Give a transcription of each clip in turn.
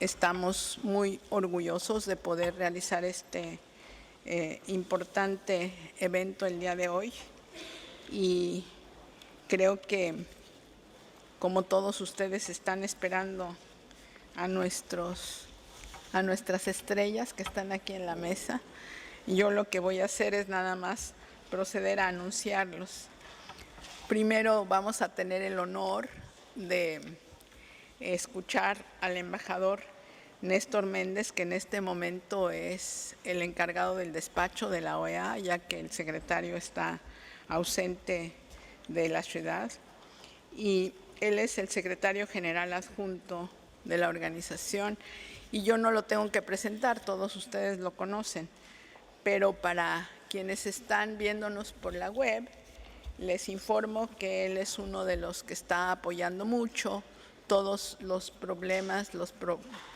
Estamos muy orgullosos de poder realizar este importante evento el día de hoy y creo que como todos ustedes están esperando a nuestras estrellas que están aquí en la mesa, yo lo que voy a hacer es nada más proceder a anunciarlos. Primero vamos a tener el honor de escuchar al embajador Néstor Méndez, que en este momento es el encargado del despacho de la OEA, ya que el secretario está ausente de la ciudad. Y él es el secretario general adjunto de la organización. Y yo no lo tengo que presentar, todos ustedes lo conocen. Pero para quienes están viéndonos por la web, les informo que él es uno de los que está apoyando mucho todos los problemas,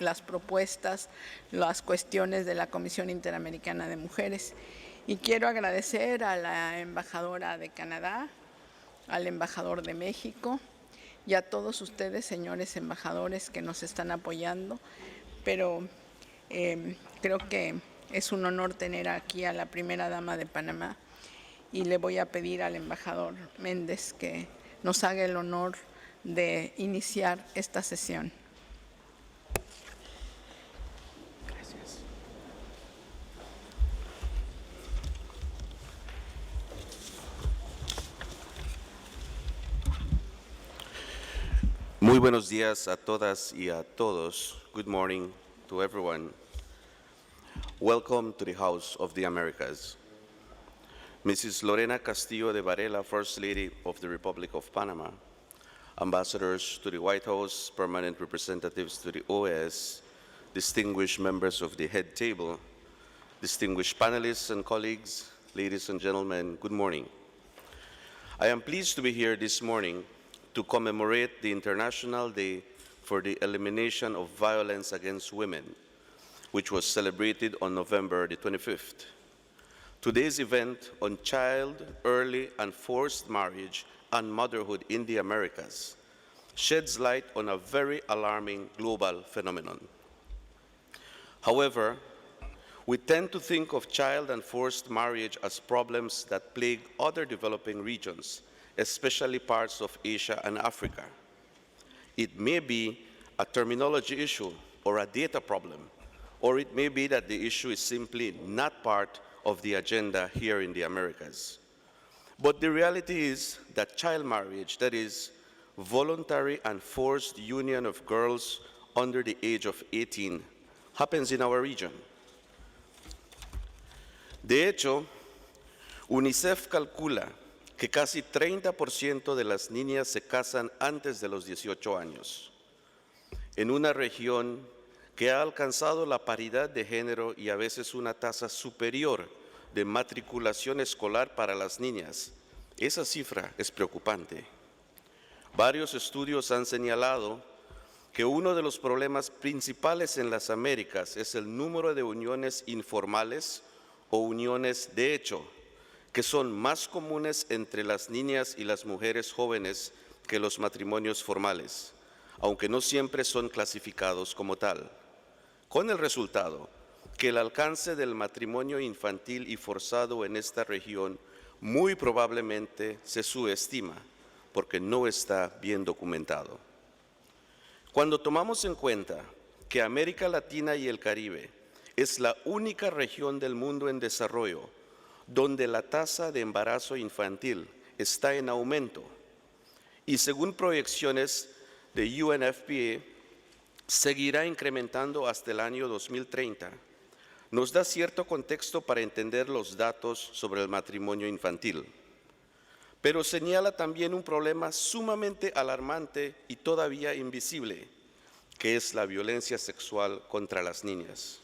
las propuestas, las cuestiones de la Comisión Interamericana de Mujeres. Y quiero agradecer a la embajadora de Canadá, al embajador de México y a todos ustedes, señores embajadores, que nos están apoyando. Pero creo que es un honor tener aquí a la primera dama de Panamá y le voy a pedir al embajador Méndez que nos haga el honor de iniciar esta sesión. Gracias. Muy buenos días a todas y a todos. Good morning to everyone. Welcome to the House of the Americas. Mrs. Lorena Castillo de Varela, First Lady of the Republic of Panama, ambassadors to the White House, permanent representatives to the OAS, distinguished members of the head table, distinguished panelists and colleagues, ladies and gentlemen, good morning. I am pleased to be here this morning to commemorate the International Day for the Elimination of Violence Against Women, which was celebrated on November the 25th. Today's event on child, early, and forced marriage and motherhood in the Americas sheds light on a very alarming global phenomenon. However, we tend to think of child and forced marriage as problems that plague other developing regions, especially parts of Asia and Africa. It may be a terminology issue or a data problem, or it may be that the issue is simply not part of the agenda here in the Americas. But the reality is that child marriage, that is, voluntary and forced union of girls under the age of 18, happens in our region. De hecho, UNICEF calcula que casi 30% de las niñas se casan antes de los 18 años, en una región que ha alcanzado la paridad de género y a veces una tasa superior de matriculación escolar para las niñas. Esa cifra es preocupante. Varios estudios han señalado que uno de los problemas principales en las Américas es el número de uniones informales o uniones de hecho, que son más comunes entre las niñas y las mujeres jóvenes que los matrimonios formales, aunque no siempre son clasificados como tal, con el resultado que el alcance del matrimonio infantil y forzado en esta región muy probablemente se subestima porque no está bien documentado. Cuando tomamos en cuenta que América Latina y el Caribe es la única región del mundo en desarrollo donde la tasa de embarazo infantil está en aumento y según proyecciones de UNFPA seguirá incrementando hasta el año 2030, nos da cierto contexto para entender los datos sobre el matrimonio infantil. Pero señala también un problema sumamente alarmante y todavía invisible, que es la violencia sexual contra las niñas.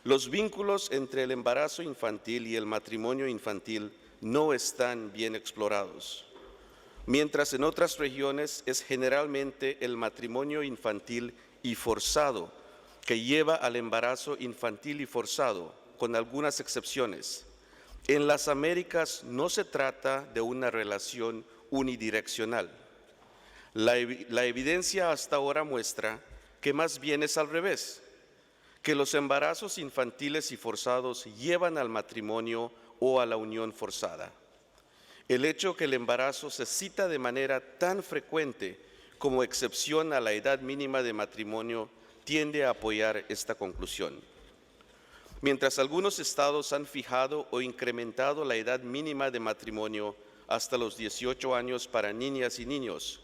Los vínculos entre el embarazo infantil y el matrimonio infantil no están bien explorados, mientras en otras regiones es generalmente el matrimonio infantil y forzado que lleva al embarazo infantil y forzado, con algunas excepciones. En las Américas no se trata de una relación unidireccional. La evidencia hasta ahora muestra que más bien es al revés, que los embarazos infantiles y forzados llevan al matrimonio o a la unión forzada. El hecho que el embarazo se cita de manera tan frecuente como excepción a la edad mínima de matrimonio tiende a apoyar esta conclusión. Mientras algunos estados han fijado o incrementado la edad mínima de matrimonio hasta los 18 años para niñas y niños,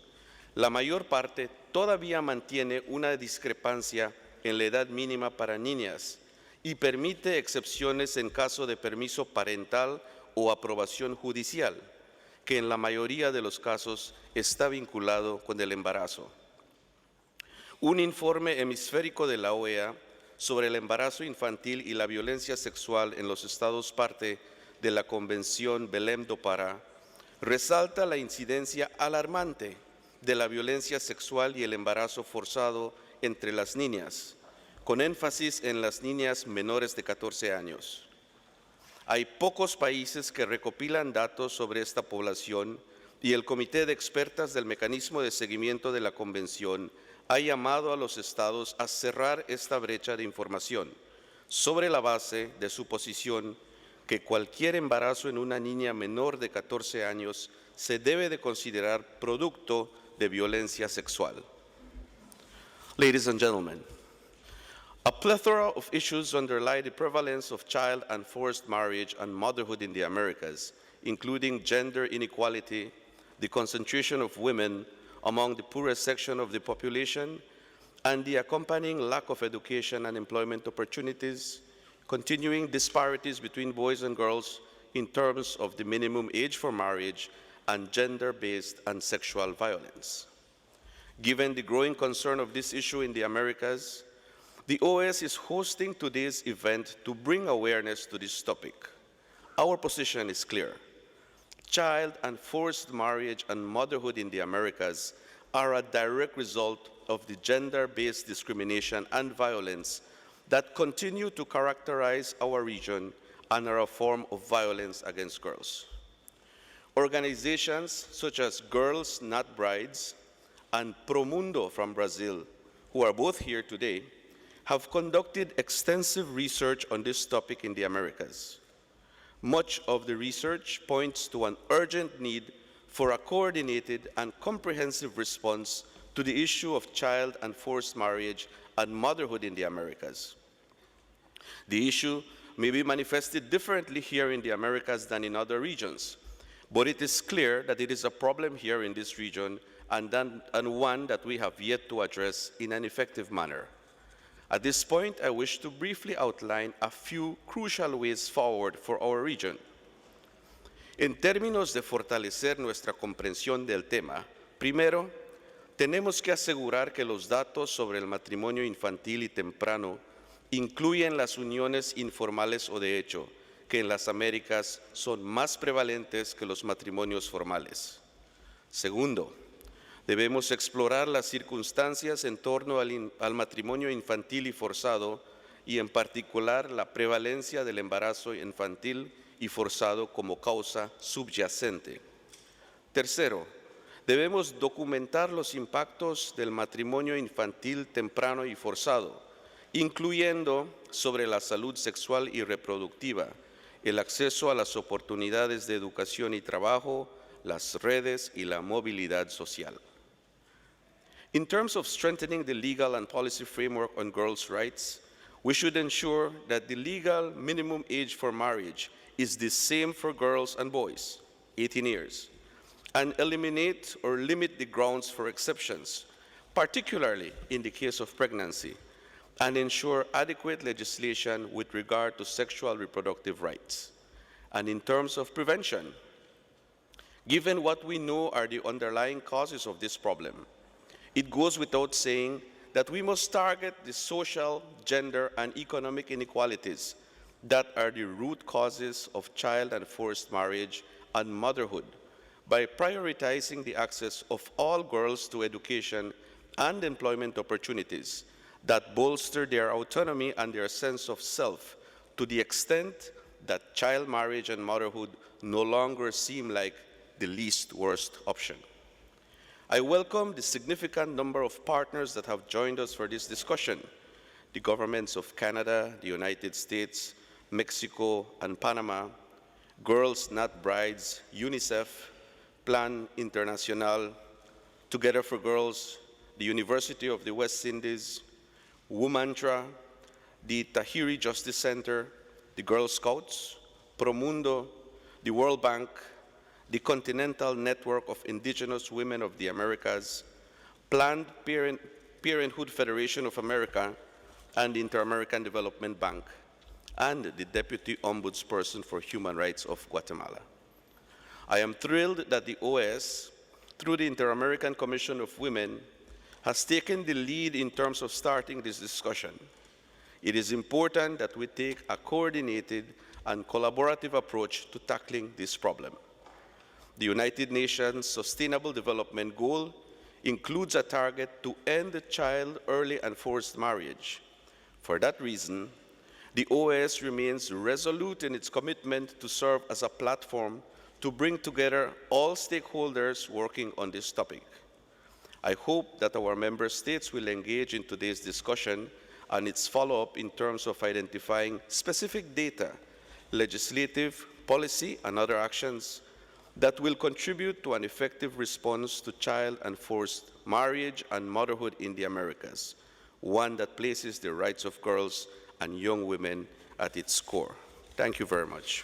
la mayor parte todavía mantiene una discrepancia en la edad mínima para niñas y permite excepciones en caso de permiso parental o aprobación judicial, que en la mayoría de los casos está vinculado con el embarazo. Un informe hemisférico de la OEA sobre el embarazo infantil y la violencia sexual en los estados parte de la Convención Belém do Pará resalta la incidencia alarmante de la violencia sexual y el embarazo forzado entre las niñas, con énfasis en las niñas menores de 14 años. Hay pocos países que recopilan datos sobre esta población y el Comité de Expertas del Mecanismo de Seguimiento de la Convención ha llamado a los estados a cerrar esta brecha de información sobre la base de su posición que cualquier embarazo en una niña menor de 14 años se debe de considerar producto de violencia sexual. Ladies and gentlemen, a plethora of issues underlie the prevalence of child and forced marriage and motherhood in the Americas, including gender inequality, the concentration of women among the poorest section of the population, and the accompanying lack of education and employment opportunities, continuing disparities between boys and girls in terms of the minimum age for marriage, and gender-based and sexual violence. Given the growing concern of this issue in the Americas, the OAS is hosting today's event to bring awareness to this topic. Our position is clear. Child and forced marriage and motherhood in the Americas are a direct result of the gender-based discrimination and violence that continue to characterize our region and are a form of violence against girls. Organizations such as Girls Not Brides and Promundo from Brazil, who are both here today, have conducted extensive research on this topic in the Americas. Much of the research points to an urgent need for a coordinated and comprehensive response to the issue of child and forced marriage and motherhood in the Americas. The issue may be manifested differently here in the Americas than in other regions, but it is clear that it is a problem here in this region and one that we have yet to address in an effective manner. At this point, I wish to briefly outline a few crucial ways forward for our region. En términos de fortalecer nuestra comprensión del tema, primero, tenemos que asegurar que los datos sobre el matrimonio infantil y temprano incluyen las uniones informales o de hecho, que en las Américas son más prevalentes que los matrimonios formales. Segundo, debemos explorar las circunstancias en torno al matrimonio infantil y forzado y en particular la prevalencia del embarazo infantil y forzado como causa subyacente. Tercero, debemos documentar los impactos del matrimonio infantil temprano y forzado, incluyendo sobre la salud sexual y reproductiva, el acceso a las oportunidades de educación y trabajo, las redes y la movilidad social. In terms of strengthening the legal and policy framework on girls' rights, we should ensure that the legal minimum age for marriage is the same for girls and boys, 18 years, and eliminate or limit the grounds for exceptions, particularly in the case of pregnancy, and ensure adequate legislation with regard to sexual reproductive rights. And in terms of prevention, given what we know are the underlying causes of this problem, it goes without saying that we must target the social, gender, and economic inequalities that are the root causes of child and forced marriage and motherhood by prioritizing the access of all girls to education and employment opportunities that bolster their autonomy and their sense of self to the extent that child marriage and motherhood no longer seem like the least worst option. I welcome the significant number of partners that have joined us for this discussion: the governments of Canada, the United States, Mexico, and Panama, Girls Not Brides, UNICEF, Plan International, Together for Girls, the University of the West Indies, Womantra, the Tahiri Justice Center, the Girl Scouts, Promundo, the World Bank, the Continental Network of Indigenous Women of the Americas, Planned Parenthood Federation of America, and the Inter-American Development Bank, and the Deputy Ombudsperson for Human Rights of Guatemala. I am thrilled that the OAS, through the Inter-American Commission of Women, has taken the lead in terms of starting this discussion. It is important that we take a coordinated and collaborative approach to tackling this problem. The United Nations Sustainable Development Goal includes a target to end child early and forced marriage. For that reason, the OAS remains resolute in its commitment to serve as a platform to bring together all stakeholders working on this topic. I hope that our member states will engage in today's discussion and its follow-up in terms of identifying specific data, legislative, policy, and other actions that will contribute to an effective response to child and forced marriage and motherhood in the Americas, one that places the rights of girls and young women at its core. Thank you very much.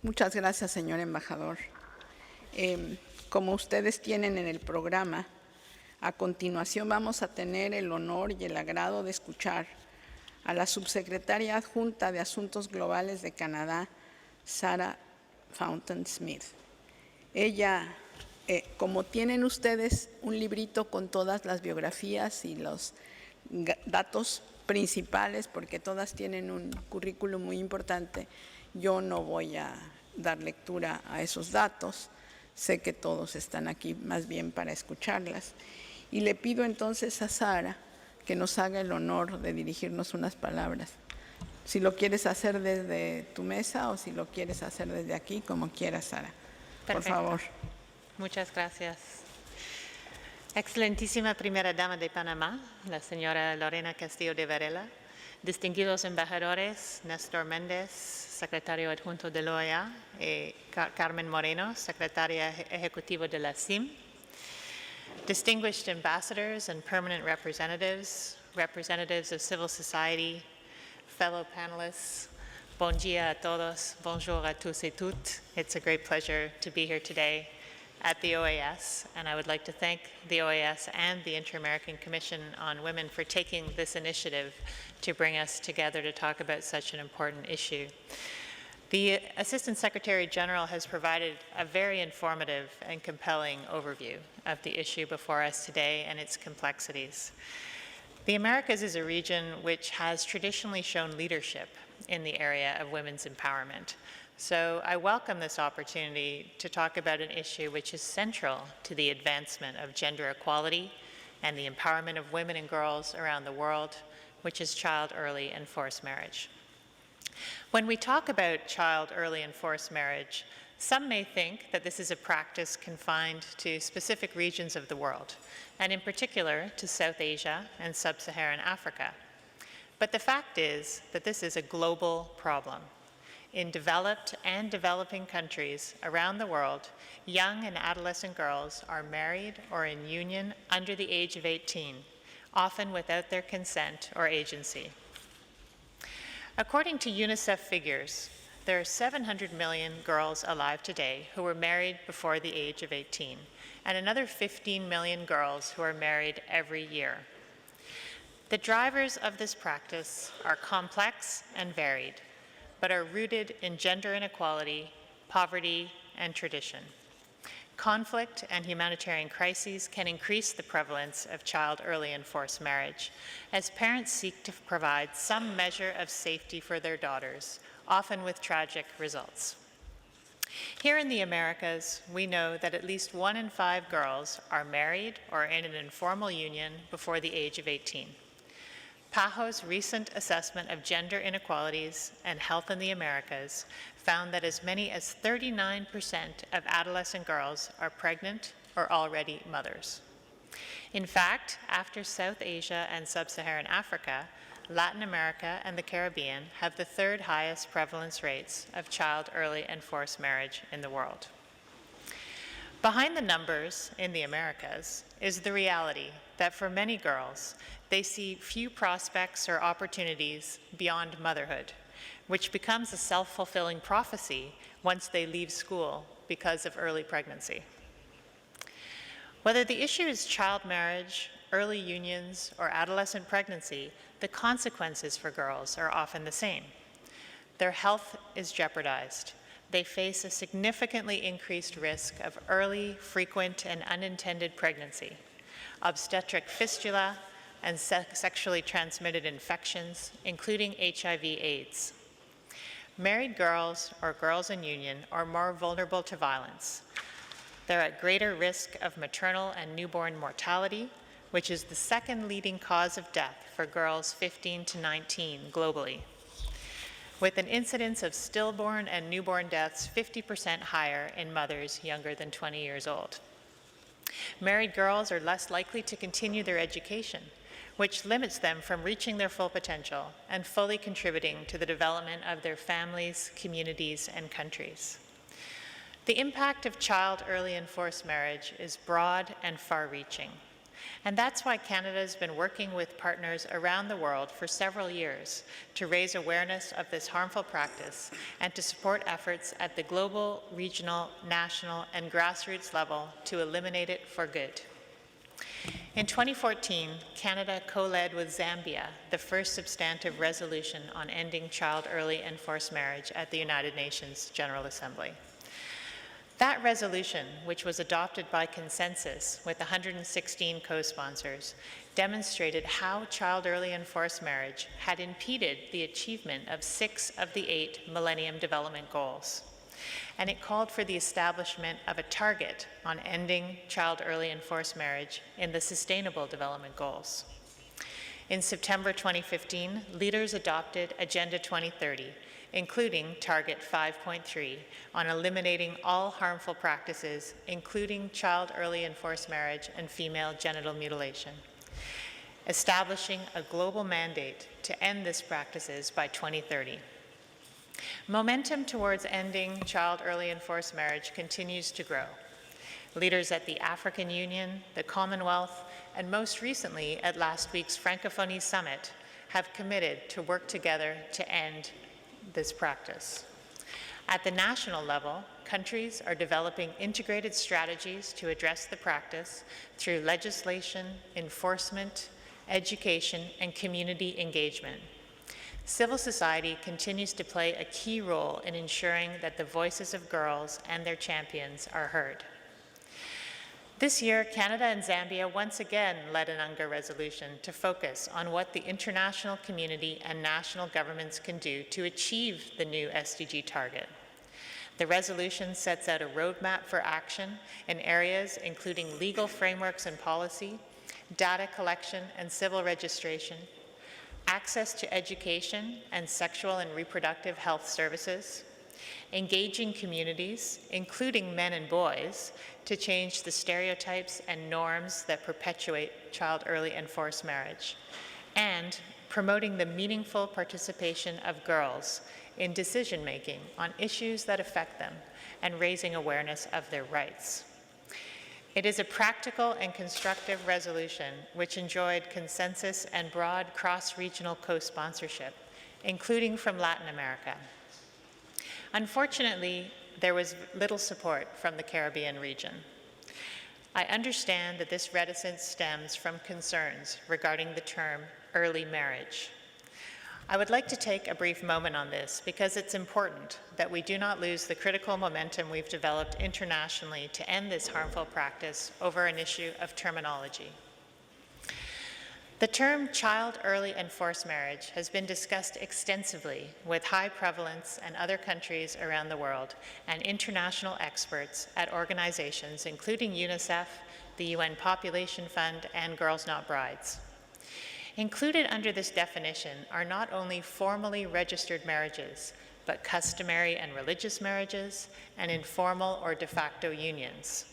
Muchas gracias, señor embajador. Como ustedes tienen en el programa, a continuación vamos a tener el honor y el agrado de escuchar a la subsecretaria adjunta de Asuntos Globales de Canadá, Sarah Fountain Smith. Ella, como tienen ustedes un librito con todas las biografías y los datos principales, porque todas tienen un currículum muy importante, yo no voy a dar lectura a esos datos. Sé que todos están aquí más bien para escucharlas. Y le pido entonces a Sara que nos haga el honor de dirigirnos unas palabras. Si lo quieres hacer desde tu mesa o si lo quieres hacer desde aquí, como quieras, Sara. Por Perfecto. favor. Muchas gracias. Excelentísima primera dama de Panamá, la señora Lorena Castillo de Varela, distinguidos embajadores, Néstor Méndez, secretario adjunto de la OEA, y Carmen Moreno, secretaria ejecutiva de la CIM, distinguished ambassadors and permanent representatives, representatives of civil society, fellow panelists, bon dia a todos, bonjour à tous et toutes. It's a great pleasure to be here today at the OAS, and I would like to thank the OAS and the Inter-American Commission on Women for taking this initiative to bring us together to talk about such an important issue. The Assistant Secretary General has provided a very informative and compelling overview of the issue before us today and its complexities. The Americas is a region which has traditionally shown leadership in the area of women's empowerment. So I welcome this opportunity to talk about an issue which is central to the advancement of gender equality and the empowerment of women and girls around the world, which is child early and forced marriage. When we talk about child early and forced marriage, some may think that this is a practice confined to specific regions of the world, and in particular to South Asia and Sub-Saharan Africa. But the fact is that this is a global problem. In developed and developing countries around the world, young and adolescent girls are married or in union under the age of 18, often without their consent or agency. According to UNICEF figures, there are 700 million girls alive today who were married before the age of 18, and another 15 million girls who are married every year. The drivers of this practice are complex and varied, but are rooted in gender inequality, poverty, and tradition. Conflict and humanitarian crises can increase the prevalence of child early and forced marriage as parents seek to provide some measure of safety for their daughters, often with tragic results. Here in the Americas, we know that at least 1 in 5 girls are married or in an informal union before the age of 18. PAHO's recent assessment of gender inequalities and health in the Americas found that as many as 39% of adolescent girls are pregnant or already mothers. In fact, after South Asia and Sub-Saharan Africa, Latin America and the Caribbean have the 3rd highest prevalence rates of child early and forced marriage in the world. Behind the numbers in the Americas is the reality that for many girls, they see few prospects or opportunities beyond motherhood, which becomes a self-fulfilling prophecy once they leave school because of early pregnancy. Whether the issue is child marriage, early unions, or adolescent pregnancy, the consequences for girls are often the same. Their health is jeopardized. They face a significantly increased risk of early, frequent, and unintended pregnancy, obstetric fistula, and sexually transmitted infections, including HIV/AIDS. Married girls or girls in union are more vulnerable to violence. They're at greater risk of maternal and newborn mortality, which is the 2nd leading cause of death for girls 15 to 19 globally, with an incidence of stillborn and newborn deaths 50% higher in mothers younger than 20 years old. Married girls are less likely to continue their education, which limits them from reaching their full potential and fully contributing to the development of their families, communities, and countries. The impact of child early and forced marriage is broad and far-reaching. And that's why Canada has been working with partners around the world for several years to raise awareness of this harmful practice and to support efforts at the global, regional, national, and grassroots level to eliminate it for good. In 2014, Canada co-led with Zambia the first substantive resolution on ending child early and forced marriage at the United Nations General Assembly. That resolution, which was adopted by consensus with 116 co-sponsors, demonstrated how child early and forced marriage had impeded the achievement of 6 of the 8 Millennium Development Goals. And it called for the establishment of a target on ending child early and forced marriage in the Sustainable Development Goals. In September 2015, leaders adopted Agenda 2030, including Target 5.3 on eliminating all harmful practices, including child early and forced marriage and female genital mutilation, establishing a global mandate to end these practices by 2030. Momentum towards ending child early and forced marriage continues to grow. Leaders at the African Union, the Commonwealth, and most recently at last week's Francophonie Summit have committed to work together to end this practice. At the national level, countries are developing integrated strategies to address the practice through legislation, enforcement, education, and community engagement. Civil society continues to play a key role in ensuring that the voices of girls and their champions are heard. This year, Canada and Zambia once again led an UNGA resolution to focus on what the international community and national governments can do to achieve the new SDG target. The resolution sets out a roadmap for action in areas including legal frameworks and policy, data collection and civil registration, access to education and sexual and reproductive health services, engaging communities, including men and boys, to change the stereotypes and norms that perpetuate child early and forced marriage, and promoting the meaningful participation of girls in decision-making on issues that affect them and raising awareness of their rights. It is a practical and constructive resolution which enjoyed consensus and broad cross-regional co-sponsorship, including from Latin America. Unfortunately, there was little support from the Caribbean region. I understand that this reticence stems from concerns regarding the term early marriage. I would like to take a brief moment on this because it's important that we do not lose the critical momentum we've developed internationally to end this harmful practice over an issue of terminology. The term child early and forced marriage has been discussed extensively with high prevalence in other countries around the world and international experts at organizations including UNICEF, the UN Population Fund, and Girls Not Brides. Included under this definition are not only formally registered marriages, but customary and religious marriages and informal or de facto unions.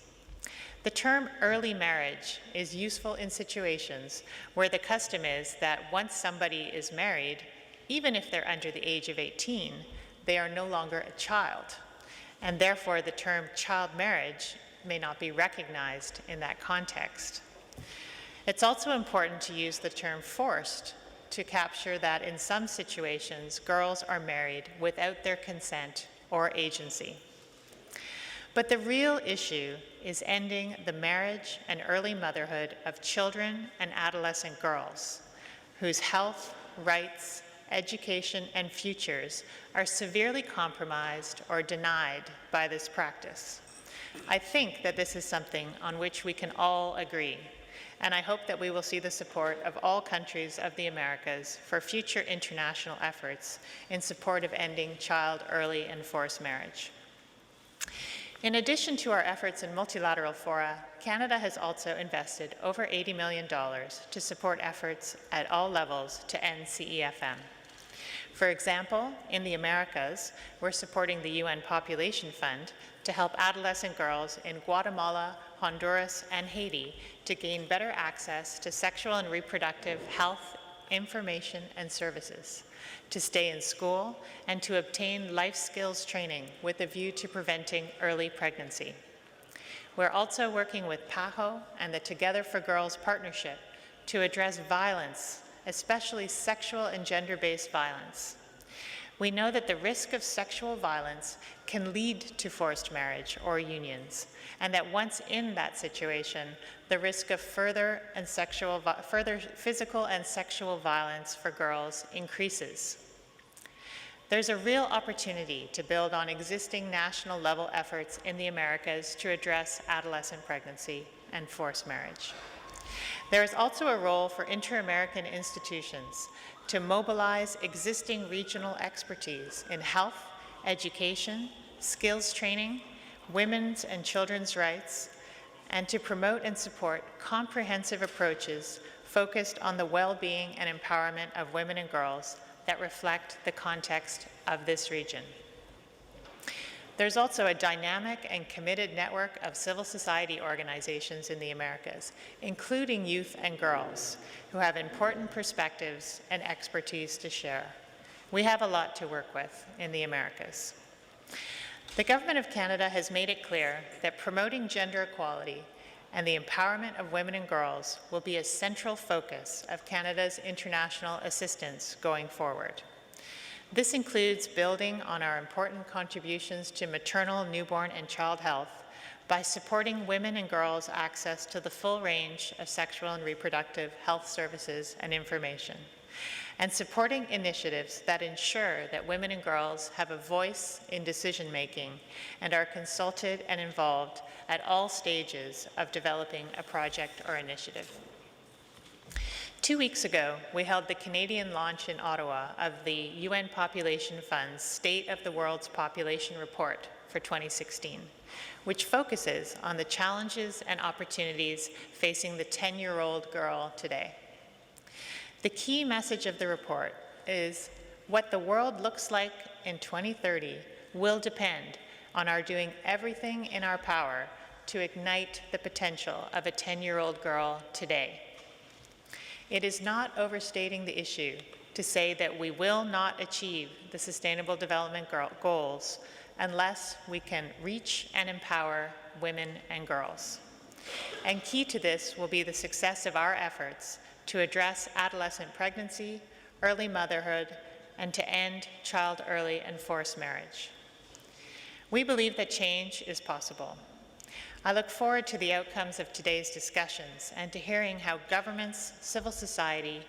The term early marriage is useful in situations where the custom is that once somebody is married, even if they're under the age of 18, they are no longer a child, and therefore the term child marriage may not be recognized in that context. It's also important to use the term forced to capture that in some situations, girls are married without their consent or agency. But the real issue is ending the marriage and early motherhood of children and adolescent girls whose health, rights, education, and futures are severely compromised or denied by this practice. I think that this is something on which we can all agree, and I hope that we will see the support of all countries of the Americas for future international efforts in support of ending child early and forced marriage. In addition to our efforts in multilateral fora, Canada has also invested over $80 million to support efforts at all levels to end CEFM. For example, in the Americas, we're supporting the UN Population Fund to help adolescent girls in Guatemala, Honduras, and Haiti to gain better access to sexual and reproductive health, information, and services, to stay in school, and to obtain life skills training with a view to preventing early pregnancy. We're also working with PAHO and the Together for Girls partnership to address violence, especially sexual and gender-based violence. We know that the risk of sexual violence can lead to forced marriage or unions, and that once in that situation, the risk of further physical and sexual violence for girls increases. There's a real opportunity to build on existing national level efforts in the Americas to address adolescent pregnancy and forced marriage. There is also a role for inter-American institutions to mobilize existing regional expertise in health, education, skills training, women's and children's rights, and to promote and support comprehensive approaches focused on the well-being and empowerment of women and girls that reflect the context of this region. There's also a dynamic and committed network of civil society organizations in the Americas, including youth and girls, who have important perspectives and expertise to share. We have a lot to work with in the Americas. The Government of Canada has made it clear that promoting gender equality and the empowerment of women and girls will be a central focus of Canada's international assistance going forward. This includes building on our important contributions to maternal, newborn, and child health by supporting women and girls' access to the full range of sexual and reproductive health services and information, and supporting initiatives that ensure that women and girls have a voice in decision-making and are consulted and involved at all stages of developing a project or initiative. 2 weeks ago, we held the Canadian launch in Ottawa of the UN Population Fund's State of the World's Population Report for 2016, which focuses on the challenges and opportunities facing the 10-year-old girl today. The key message of the report is what the world looks like in 2030 will depend on our doing everything in our power to ignite the potential of a 10-year-old girl today. It is not overstating the issue to say that we will not achieve the Sustainable Development Goals unless we can reach and empower women and girls. And key to this will be the success of our efforts to address adolescent pregnancy, early motherhood, and to end child early and forced marriage. We believe that change is possible. I look forward to the outcomes of today's discussions and to hearing how governments, civil society,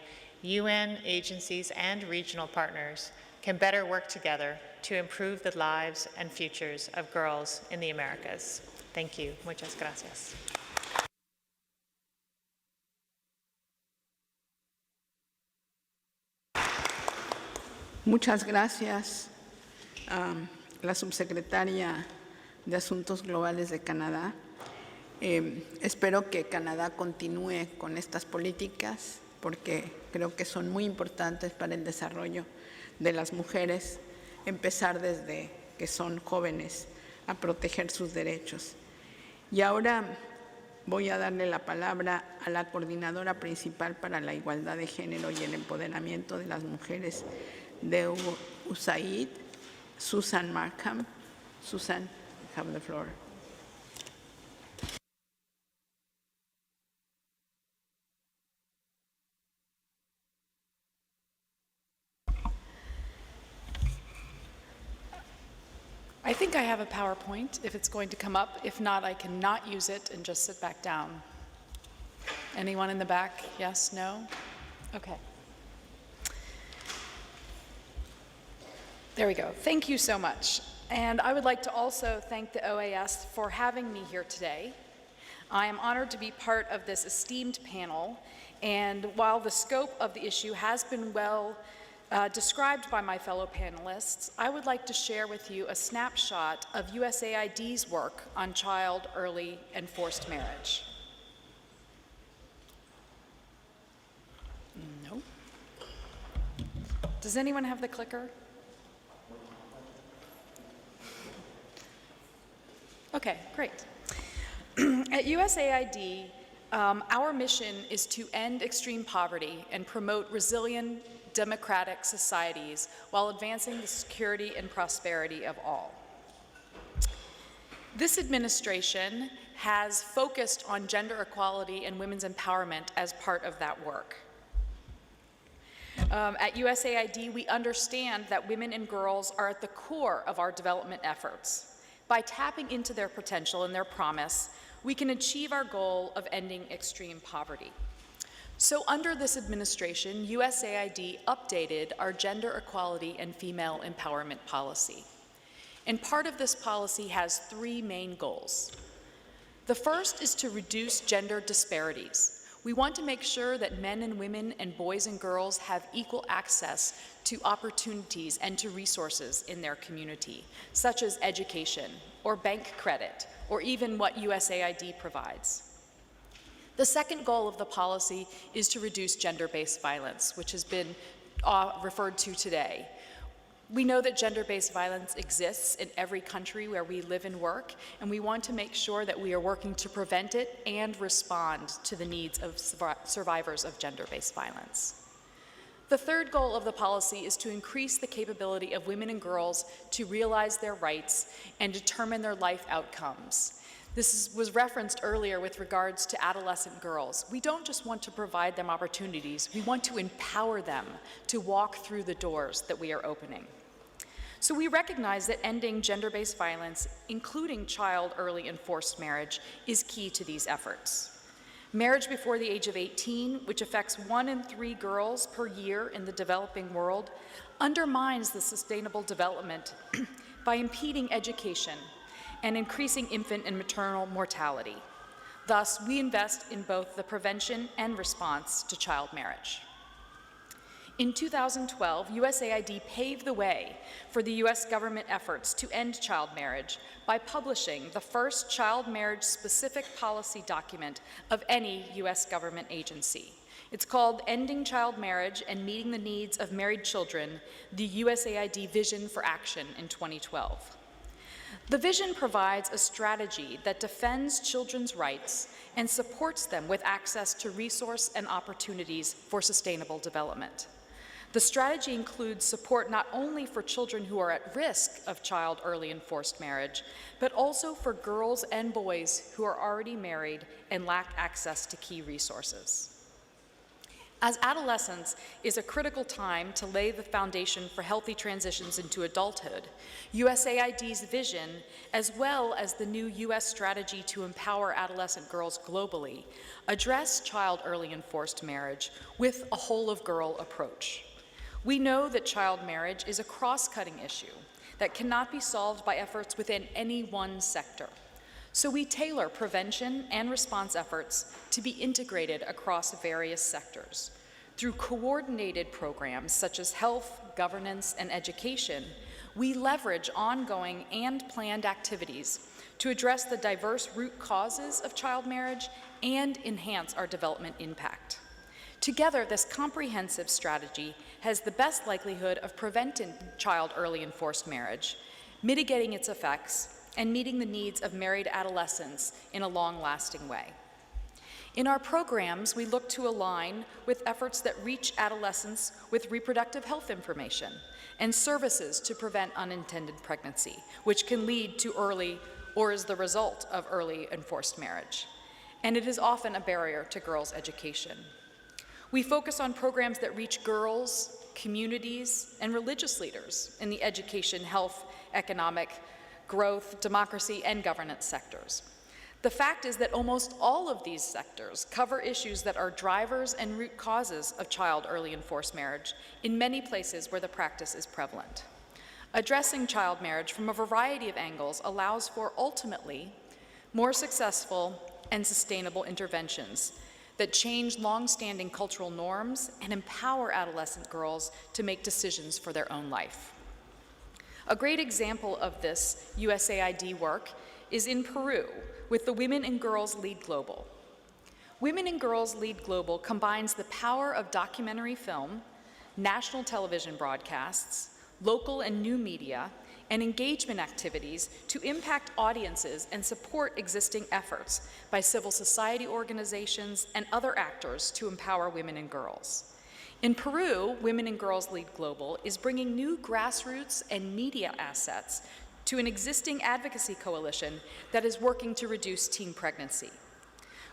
UN agencies, and regional partners can better work together to improve the lives and futures of girls in the Americas. Thank you. Muchas gracias. Muchas gracias a la subsecretaria de Asuntos Globales de Canadá. Espero que Canadá continúe con estas políticas porque creo que son muy importantes para el desarrollo de las mujeres, empezar desde que son jóvenes a proteger sus derechos. Y ahora voy a darle la palabra a la coordinadora principal para la igualdad de género y el empoderamiento de las mujeres de USAID, Susan Markham. Susan, you have the floor. I think I have a PowerPoint if it's going to come up. If not, I cannot use it and just sit back down. Anyone in the back? Yes? No? Okay. There we go. Thank you so much. And I would like to also thank the OAS for having me here today. I am honored to be part of this esteemed panel, and while the scope of the issue has been well described by my fellow panelists, I would like to share with you a snapshot of USAID's work on child, early, and forced marriage. No. Does anyone have the clicker? Okay, great. At USAID, our mission is to end extreme poverty and promote resilient democratic societies while advancing the security and prosperity of all. This administration has focused on gender equality and women's empowerment as part of that work. At USAID, we understand that women and girls are at the core of our development efforts. By tapping into their potential and their promise, we can achieve our goal of ending extreme poverty. So under this administration, USAID updated our gender equality and female empowerment policy. And part of this policy has three main goals. The first is to reduce gender disparities. We want to make sure that men and women and boys and girls have equal access to opportunities and to resources in their community, such as education or bank credit, or even what USAID provides. The second goal of the policy is to reduce gender-based violence, which has been referred to today. We know that gender-based violence exists in every country where we live and work, and we want to make sure that we are working to prevent it and respond to the needs of survivors of gender-based violence. The third goal of the policy is to increase the capability of women and girls to realize their rights and determine their life outcomes. This was referenced earlier with regards to adolescent girls. We don't just want to provide them opportunities, we want to empower them to walk through the doors that we are opening. So we recognize that ending gender-based violence, including child, early, and forced marriage, is key to these efforts. Marriage before the age of 18, which affects 1 in 3 girls per year in the developing world, undermines the sustainable development by impeding education and increasing infant and maternal mortality. Thus, we invest in both the prevention and response to child marriage. In 2012, USAID paved the way for the US government efforts to end child marriage by publishing the first child marriage-specific policy document of any US government agency. It's called Ending Child Marriage and Meeting the Needs of Married Children, the USAID Vision for Action in 2012. The vision provides a strategy that defends children's rights and supports them with access to resource and opportunities for sustainable development. The strategy includes support not only for children who are at risk of child, early, and forced marriage, but also for girls and boys who are already married and lack access to key resources. As adolescence is a critical time to lay the foundation for healthy transitions into adulthood, USAID's vision, as well as the new US strategy to empower adolescent girls globally, address child, early, and forced marriage with a whole-of-girl approach. We know that child marriage is a cross-cutting issue that cannot be solved by efforts within any one sector. So we tailor prevention and response efforts to be integrated across various sectors through coordinated programs such as health, governance, and education, we leverage ongoing and planned activities to address the diverse root causes of child marriage and enhance our development impact. Together, this comprehensive strategy has the best likelihood of preventing child early and forced marriage, mitigating its effects, and meeting the needs of married adolescents in a long-lasting way. In our programs, we look to align with efforts that reach adolescents with reproductive health information and services to prevent unintended pregnancy, which can lead to early or is the result of early and forced marriage. And it is often a barrier to girls' education. We focus on programs that reach girls, communities, and religious leaders in the education, health, economic, growth, democracy, and governance sectors. The fact is that almost all of these sectors cover issues that are drivers and root causes of child early and forced marriage in many places where the practice is prevalent. Addressing child marriage from a variety of angles allows for ultimately more successful and sustainable interventions that change long-standing cultural norms and empower adolescent girls to make decisions for their own life. A great example of this USAID work is in Peru with the Women and Girls Lead Global. Women and Girls Lead Global combines the power of documentary film, national television broadcasts, local and new media, and engagement activities to impact audiences and support existing efforts by civil society organizations and other actors to empower women and girls. In Peru, Women and Girls Lead Global is bringing new grassroots and media assets to an existing advocacy coalition that is working to reduce teen pregnancy.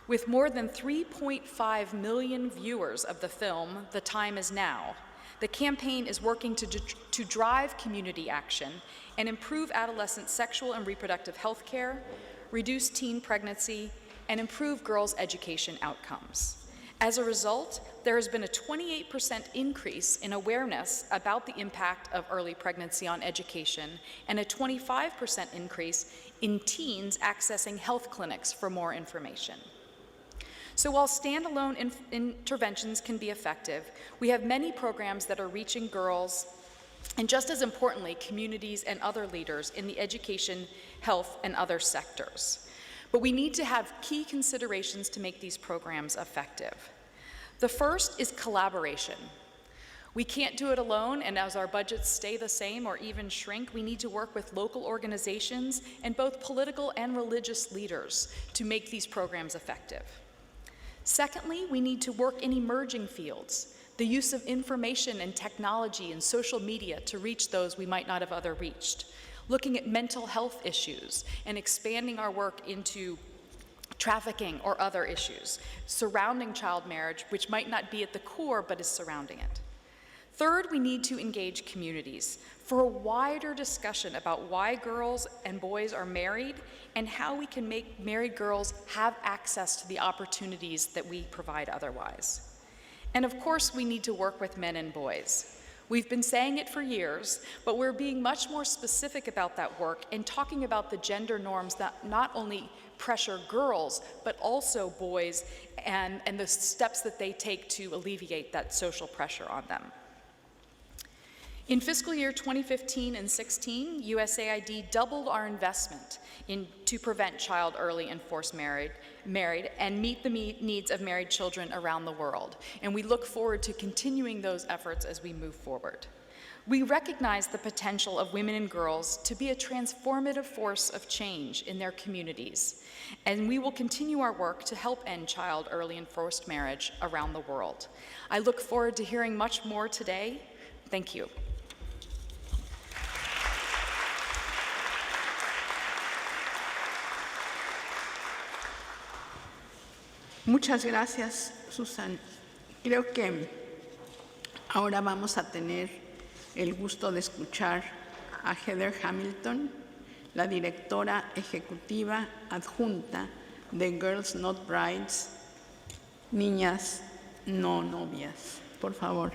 With more than 3.5 million viewers of the film, The Time Is Now, the campaign is working to drive community action and improve adolescent sexual and reproductive health care, reduce teen pregnancy, and improve girls' education outcomes. As a result, there has been a 28% increase in awareness about the impact of early pregnancy on education and a 25% increase in teens accessing health clinics for more information. So while standalone interventions can be effective, we have many programs that are reaching girls and, just as importantly, communities and other leaders in the education, health, and other sectors. But we need to have key considerations to make these programs effective. The first is collaboration. We can't do it alone, and as our budgets stay the same or even shrink, we need to work with local organizations and both political and religious leaders to make these programs effective. Secondly, we need to work in emerging fields, the use of information and technology and social media to reach those we might not have otherwise reached, looking at mental health issues and expanding our work into trafficking or other issues surrounding child marriage, which might not be at the core but is surrounding it. Third, we need to engage communities for a wider discussion about why girls and boys are married and how we can make married girls have access to the opportunities that we provide otherwise. And of course, we need to work with men and boys. We've been saying it for years, but we're being much more specific about that work and talking about the gender norms that not only pressure girls, but also boys and the steps that they take to alleviate that social pressure on them. In fiscal year 2015 and 16, USAID doubled our investment to prevent child early and forced married and meet the needs of married children around the world. And we look forward to continuing those efforts as we move forward. We recognize the potential of women and girls to be a transformative force of change in their communities, and we will continue our work to help end child early and forced marriage around the world. I look forward to hearing much more today. Thank you. Muchas gracias, Susan. Creo que ahora vamos a tener el gusto de escuchar a Heather Hamilton, la directora ejecutiva adjunta de Girls Not Brides, Niñas No Novias. Por favor.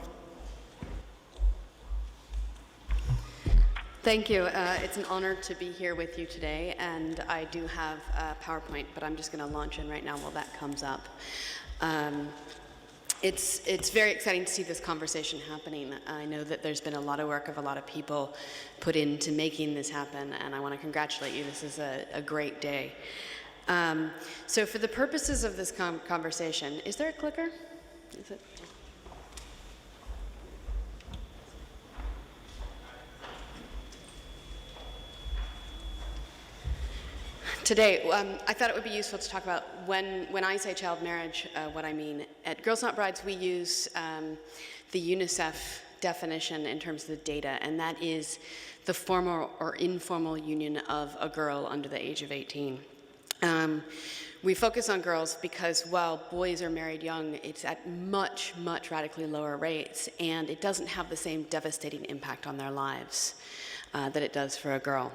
Thank you. It's an honor to be here with you today, and I do have a PowerPoint, but I'm just going to launch in right now while that comes up. It's very exciting to see this conversation happening. I know that there's been a lot of work of a lot of people put into making this happen, and I want to congratulate you. This is a great day. So for the purposes of this conversation, is there a clicker? Is it? Today, I thought it would be useful to talk about when I say child marriage, what I mean. At Girls Not Brides, we use the UNICEF definition in terms of the data, and that is the formal or informal union of a girl under the age of 18. We focus on girls because while boys are married young, it's at much, much radically lower rates, and it doesn't have the same devastating impact on their lives that it does for a girl.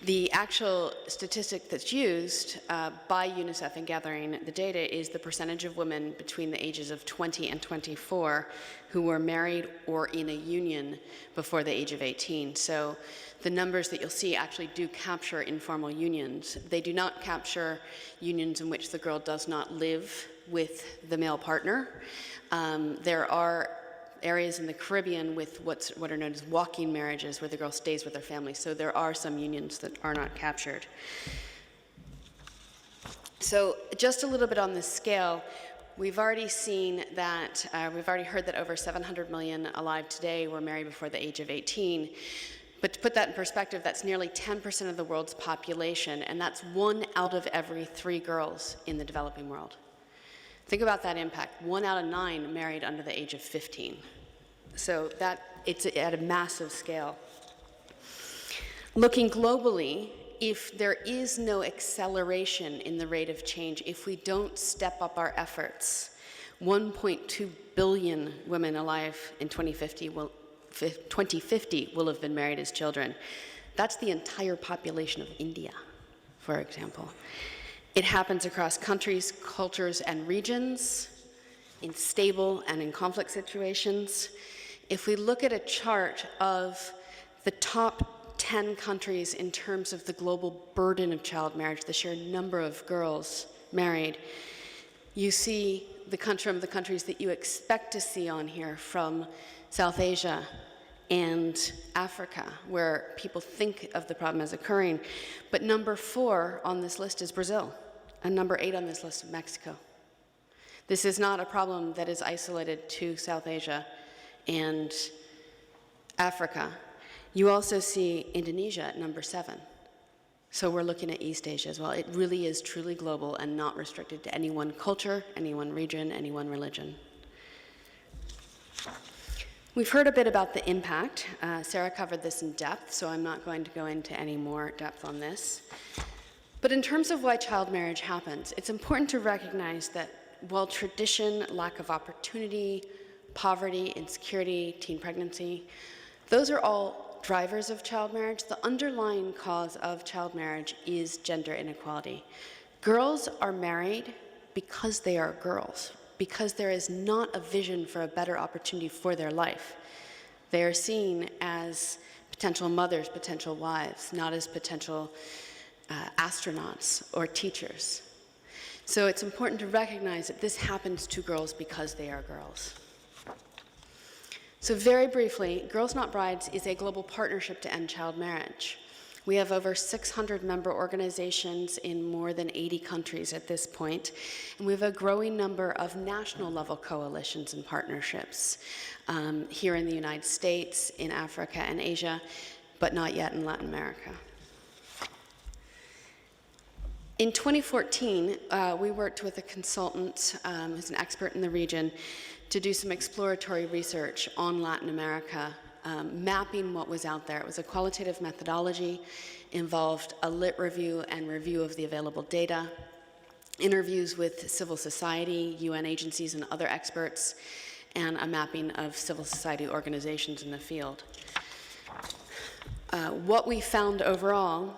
The actual statistic that's used by UNICEF in gathering the data is the percentage of women between the ages of 20 and 24 who were married or in a union before the age of 18. So the numbers that you'll see actually do capture informal unions. They do not capture unions in which the girl does not live with the male partner. There are areas in the Caribbean with what are known as walking marriages, where the girl stays with her family. So there are some unions that are not captured. So just a little bit on this scale, we've already seen that, we've already heard that over 700 million alive today were married before the age of 18. But to put that in perspective, that's nearly 10% of the world's population, and that's 1 out of every 3 girls in the developing world. Think about that impact. 1 out of 9 married under the age of 15. So it's at a massive scale. Looking globally, if there is no acceleration in the rate of change, if we don't step up our efforts, 1.2 billion women alive in 2050 will have been married as children. That's the entire population of India, for example. It happens across countries, cultures, and regions, in stable and in conflict situations. If we look at a chart of the top 10 countries in terms of the global burden of child marriage, the sheer number of girls married, you see the countries that you expect to see on here from South Asia and Africa, where people think of the problem as occurring. But number 4 on this list is Brazil, and number 8 on this list is Mexico. This is not a problem that is isolated to South Asia and Africa. You also see Indonesia at number 7. So we're looking at East Asia as well. It really is truly global and not restricted to any one culture, any one region, any one religion. We've heard a bit about the impact. Sarah covered this in depth, so I'm not going to go into any more depth on this. But in terms of why child marriage happens, it's important to recognize that while tradition, lack of opportunity, poverty, insecurity, teen pregnancy, those are all drivers of child marriage, the underlying cause of child marriage is gender inequality. Girls are married because they are girls, because there is not a vision for a better opportunity for their life. They are seen as potential mothers, potential wives, not as potential astronauts or teachers. So it's important to recognize that this happens to girls because they are girls. So very briefly, Girls Not Brides is a global partnership to end child marriage. We have over 600 member organizations in more than 80 countries at this point, and we have a growing number of national level coalitions and partnerships here in the United States, in Africa and Asia, but not yet in Latin America. In 2014, we worked with a consultant who's an expert in the region to do some exploratory research on Latin America, mapping what was out there. It was a qualitative methodology, involved a lit review and review of the available data, interviews with civil society, UN agencies, and other experts, and a mapping of civil society organizations in the field. What we found overall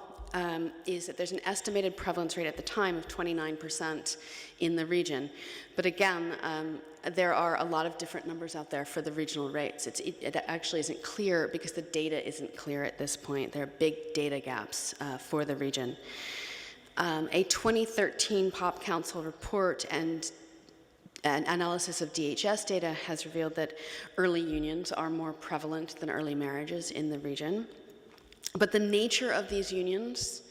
is that there's an estimated prevalence rate at the time of 29% in the region. But again, there are a lot of different numbers out there for the regional rates. It actually isn't clear because the data isn't clear at this point. There are big data gaps for the region. A 2013 POP Council report and An analysis of DHS data has revealed that early unions are more prevalent than early marriages in the region. But the nature of these unions,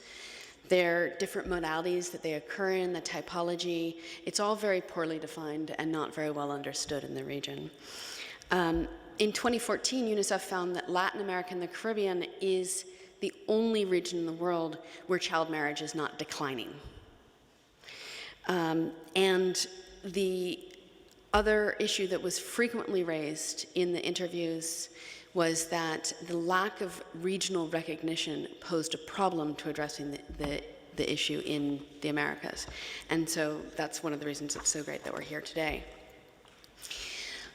their different modalities that they occur in, the typology, it's all very poorly defined and not very well understood in the region. In 2014, UNICEF found that Latin America and the Caribbean is the only region in the world where child marriage is not declining. And the other issue that was frequently raised in the interviews was that the lack of regional recognition posed a problem to addressing the issue in the Americas. And so that's one of the reasons it's so great that we're here today.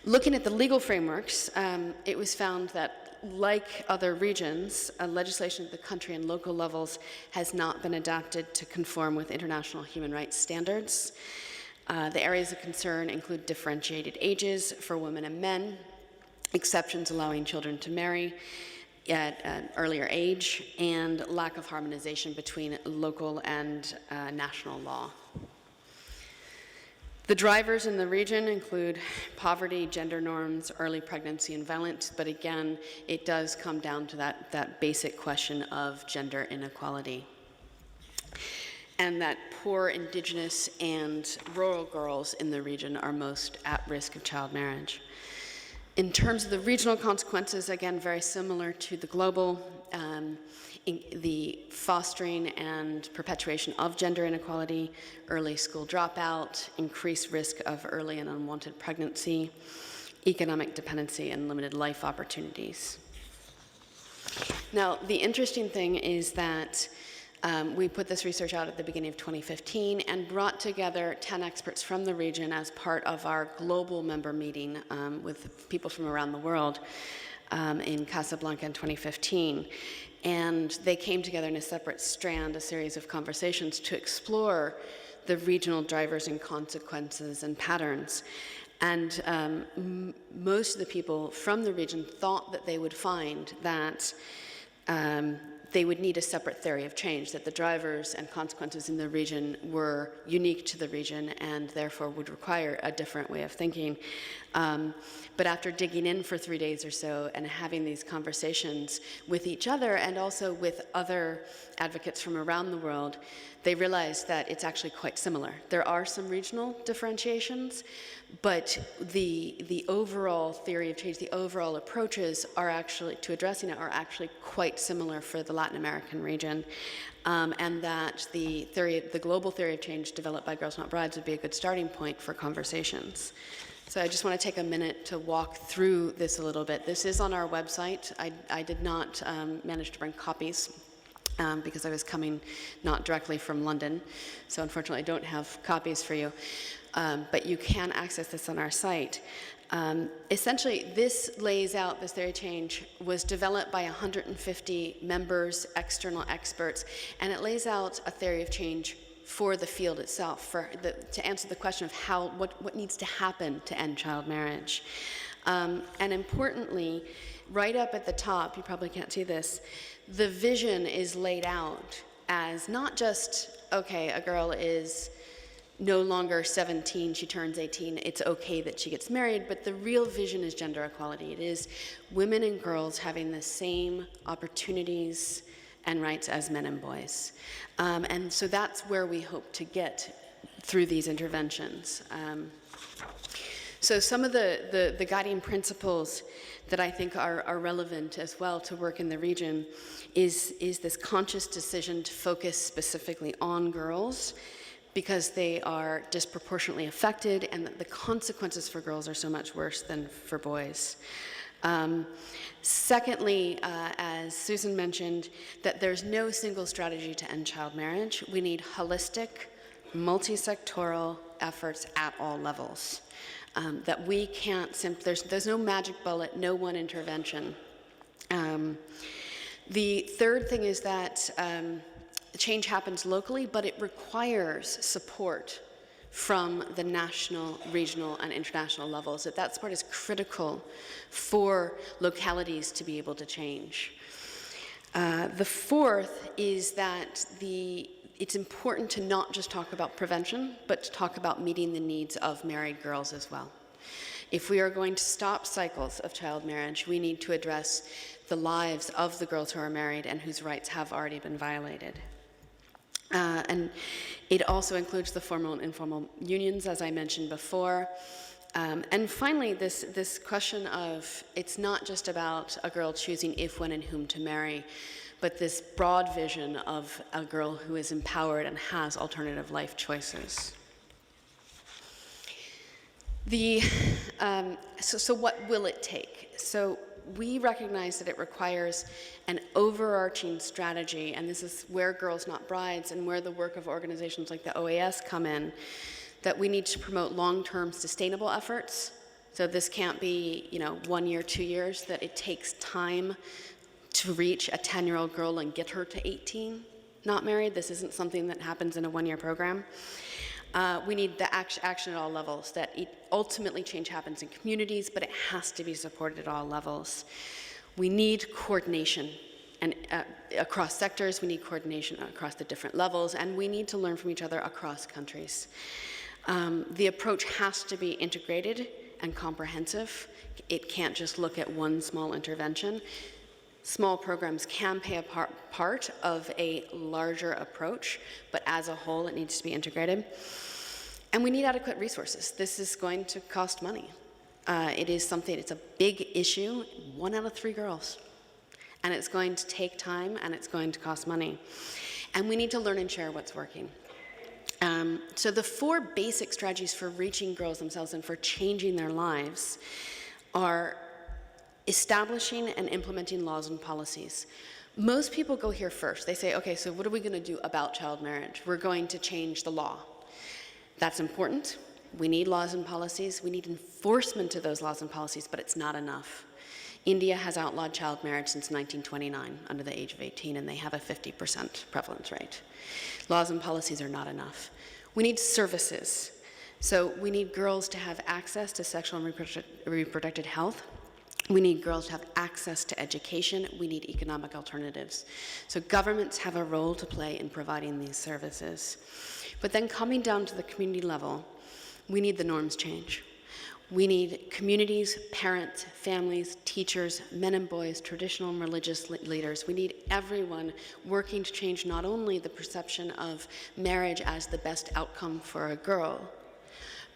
Looking at the legal frameworks, it was found that, like other regions, legislation at the country and local levels has not been adapted to conform with international human rights standards. The areas of concern include differentiated ages for women and men, exceptions allowing children to marry at an earlier age, and lack of harmonization between local and national law. The drivers in the region include poverty, gender norms, early pregnancy, and violence, but again, it does come down to that basic question of gender inequality. And that poor Indigenous and rural girls in the region are most at risk of child marriage. In terms of the regional consequences, again, very similar to the global, the fostering and perpetuation of gender inequality, early school dropout, increased risk of early and unwanted pregnancy, economic dependency, and limited life opportunities. Now, the interesting thing is that we put this research out at the beginning of 2015 and brought together 10 experts from the region as part of our global member meeting with people from around the world in Casablanca in 2015. And they came together in a separate strand, a series of conversations to explore the regional drivers and consequences and patterns. And most of the people from the region thought that they would find that they would need a separate theory of change, that the drivers and consequences in the region were unique to the region and therefore would require a different way of thinking. But after digging in for 3 days or so and having these conversations with each other and also with other advocates from around the world, they realized that it's actually quite similar. There are some regional differentiations, but the overall theory of change, the overall approaches are actually, to addressing it, are actually quite similar for the Latin American region, and that the global theory of change developed by Girls Not Brides would be a good starting point for conversations. So I just want to take a minute to walk through this a little bit. This is on our website. I did not manage to bring copies because I was coming not directly from London. So unfortunately, I don't have copies for you. But you can access this on our site. Essentially, this lays out, this theory of change was developed by 150 members, external experts, and it lays out a theory of change for the field itself, to answer the question of what needs to happen to end child marriage. And importantly, right up at the top, you probably can't see this, the vision is laid out as not just, okay, a girl is no longer 17, she turns 18, it's okay that she gets married, but the real vision is gender equality. It is women and girls having the same opportunities and rights as men and boys. And so that's where we hope to get through these interventions. So some of the guiding principles that I think are relevant as well to work in the region is this conscious decision to focus specifically on girls because they are disproportionately affected and that the consequences for girls are so much worse than for boys. Secondly, as Susan mentioned, that there's no single strategy to end child marriage. We need holistic, multi-sectoral efforts at all levels. That we can't there's no magic bullet, no one intervention. The third thing is that change happens locally, but it requires support from the national, regional, and international levels. That support is critical for localities to be able to change. The fourth is that it's important to not just talk about prevention, but to talk about meeting the needs of married girls as well. If we are going to stop cycles of child marriage, we need to address the lives of the girls who are married and whose rights have already been violated. And it also includes the formal and informal unions, as I mentioned before. And finally, this question of it's not just about a girl choosing if, when, and whom to marry, but this broad vision of a girl who is empowered and has alternative life choices. So what will it take? So we recognize that it requires an overarching strategy, and this is where Girls Not Brides and where the work of organizations like the OAS come in, that we need to promote long-term sustainable efforts. So this can't be, 1 year, 2 years, that it takes time to reach a 10-year-old girl and get her to 18, not married. This isn't something that happens in a one-year program. We need the action at all levels, that ultimately change happens in communities, but it has to be supported at all levels. We need coordination and across sectors, we need coordination across the different levels, and we need to learn from each other across countries. The approach has to be integrated and comprehensive. It can't just look at one small intervention. Small programs can play a part of a larger approach, but as a whole, it needs to be integrated. And we need adequate resources. This is going to cost money. It's a big issue, 1 out of 3 girls. And it's going to take time, and it's going to cost money. And we need to learn and share what's working. So the 4 basic strategies for reaching girls themselves and for changing their lives are establishing and implementing laws and policies. Most people go here first. They say, okay, so what are we going to do about child marriage? We're going to change the law. That's important. We need laws and policies. We need enforcement of those laws and policies, but it's not enough. India has outlawed child marriage since 1929 under the age of 18, and they have a 50% prevalence rate. Laws and policies are not enough. We need services. So we need girls to have access to sexual and reproductive health. We need girls to have access to education. We need economic alternatives. So governments have a role to play in providing these services. But then coming down to the community level, we need the norms change. We need communities, parents, families, teachers, men and boys, traditional and religious leaders. We need everyone working to change not only the perception of marriage as the best outcome for a girl,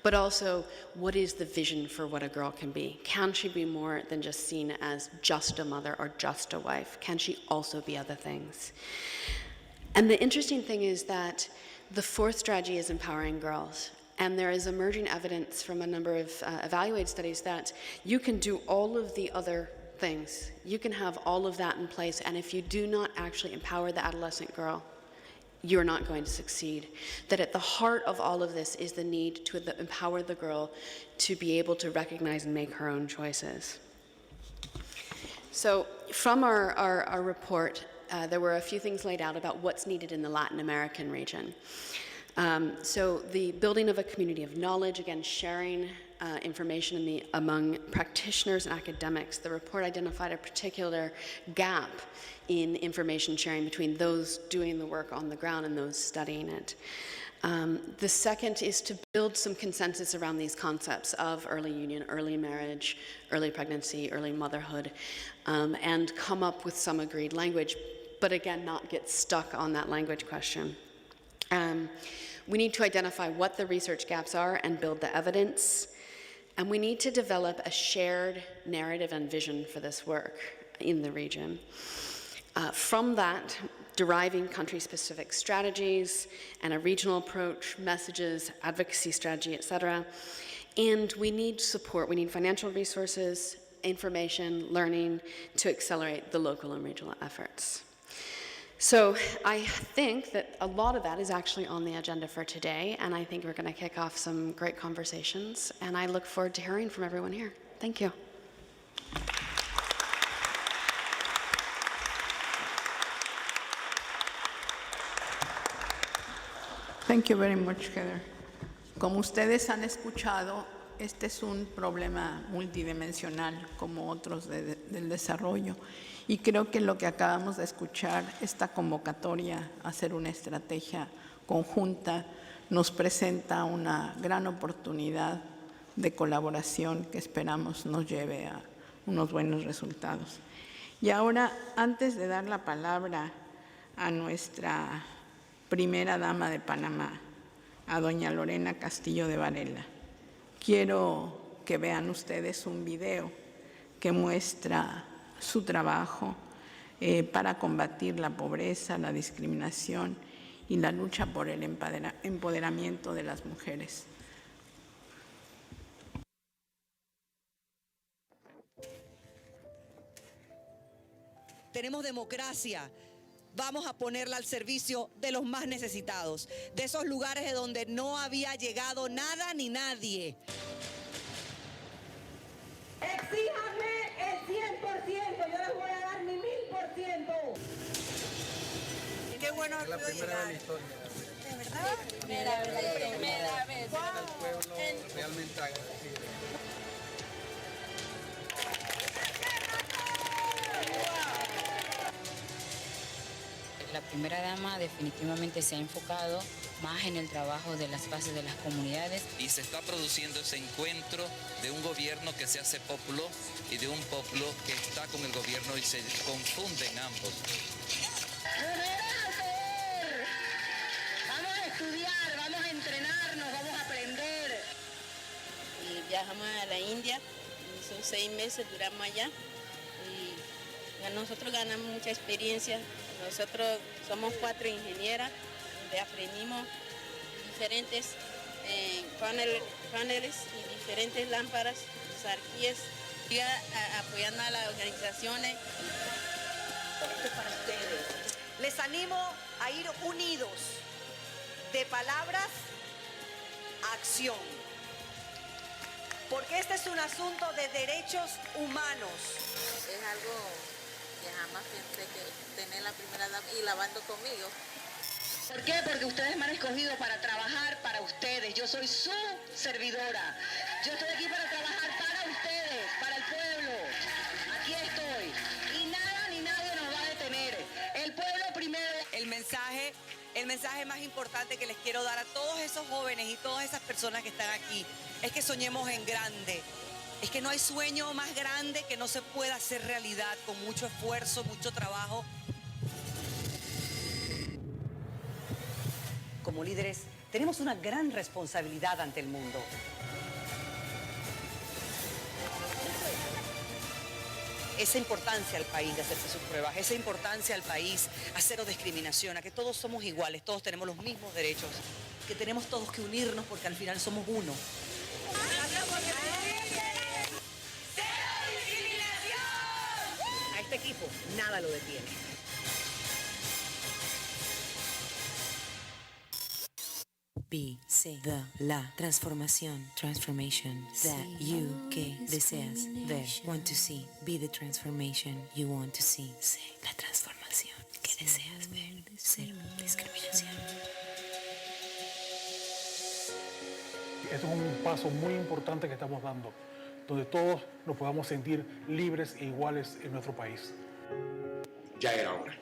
but also what is the vision for what a girl can be? Can she be more than just seen as just a mother or just a wife? Can she also be other things? And the interesting thing is that the 4th strategy is empowering girls. And there is emerging evidence from a number of evaluated studies that you can do all of the other things. You can have all of that in place, and if you do not actually empower the adolescent girl, you're not going to succeed. That at the heart of all of this is the need to empower the girl to be able to recognize and make her own choices. So from our report, there were a few things laid out about what's needed in the Latin American region. So the building of a community of knowledge, again, sharing information among practitioners and academics. The report identified a particular gap in information sharing between those doing the work on the ground and those studying it. The second is to build some consensus around these concepts of early union, early marriage, early pregnancy, early motherhood, and come up with some agreed language, but again, not get stuck on that language question. We need to identify what the research gaps are and build the evidence. And we need to develop a shared narrative and vision for this work in the region. From that, deriving country-specific strategies and a regional approach, messages, advocacy strategy, etc. And we need support. We need financial resources, information, learning to accelerate the local and regional efforts. So I think that a lot of that is actually on the agenda for today, and I think we're going to kick off some great conversations, and I look forward to hearing from everyone here. Thank you. Thank you very much, Heather. Como ustedes han escuchado, este es un problema multidimensional como otros del desarrollo Y creo que lo que acabamos de escuchar, esta convocatoria a hacer una estrategia conjunta, nos presenta una gran oportunidad de colaboración que esperamos nos lleve a unos buenos resultados. Y ahora, antes de dar la palabra a nuestra primera dama de Panamá, a doña Lorena Castillo de Varela, quiero que vean ustedes un video que muestra su trabajo para combatir la pobreza, la discriminación y la lucha por el empoderamiento de las mujeres. Tenemos democracia, vamos a ponerla al servicio de los más necesitados, de esos lugares de donde no había llegado nada ni nadie. Exíjanme el 100%, yo les voy a dar mi 1000%. Qué bueno Es la primera vez en la historia. ¿De verdad? Primera vez. El pueblo realmente agradecido. La primera dama definitivamente se ha enfocado más en el trabajo de las bases de las comunidades. Y se está produciendo ese encuentro de un gobierno que se hace pueblo y de un pueblo que está con el gobierno y se confunden ambos. Vamos a estudiar, vamos a entrenarnos, vamos a aprender. Y viajamos a la India, y son 6 meses, duramos allá. Y nosotros ganamos mucha experiencia. Nosotros somos 4 ingenieras, donde aprendimos diferentes paneles y diferentes lámparas, sarquíes, apoyando a las organizaciones. Esto es para ustedes. Les animo a ir unidos, de palabras a acción. Porque este es un asunto de derechos humanos. Es algo que jamás pensé que tener la primera dama y lavando conmigo. ¿Por qué? Porque ustedes me han escogido para trabajar para ustedes. Yo soy su servidora. Yo estoy aquí para trabajar para ustedes, para el pueblo. Aquí estoy. Y nada ni nadie nos va a detener. El pueblo primero. El mensaje más importante que les quiero dar a todos esos jóvenes y todas esas personas que están aquí es que soñemos en grande. Es que no hay sueño más grande que no se pueda hacer realidad con mucho esfuerzo, mucho trabajo. Como líderes, tenemos una gran responsabilidad ante el mundo. Esa importancia al país de hacerse sus pruebas, esa importancia al país a cero discriminación, a que todos somos iguales, todos tenemos los mismos derechos, que tenemos todos que unirnos porque al final somos uno. A este equipo nada lo detiene. C, la transformación, transformation, that you que deseas ver, want to see, be the transformation you want to see, C, la transformación que deseas ver, cero discriminación. Esto es un paso muy importante que estamos dando, donde todos nos podamos sentir libres e iguales en nuestro país. Ya era hora.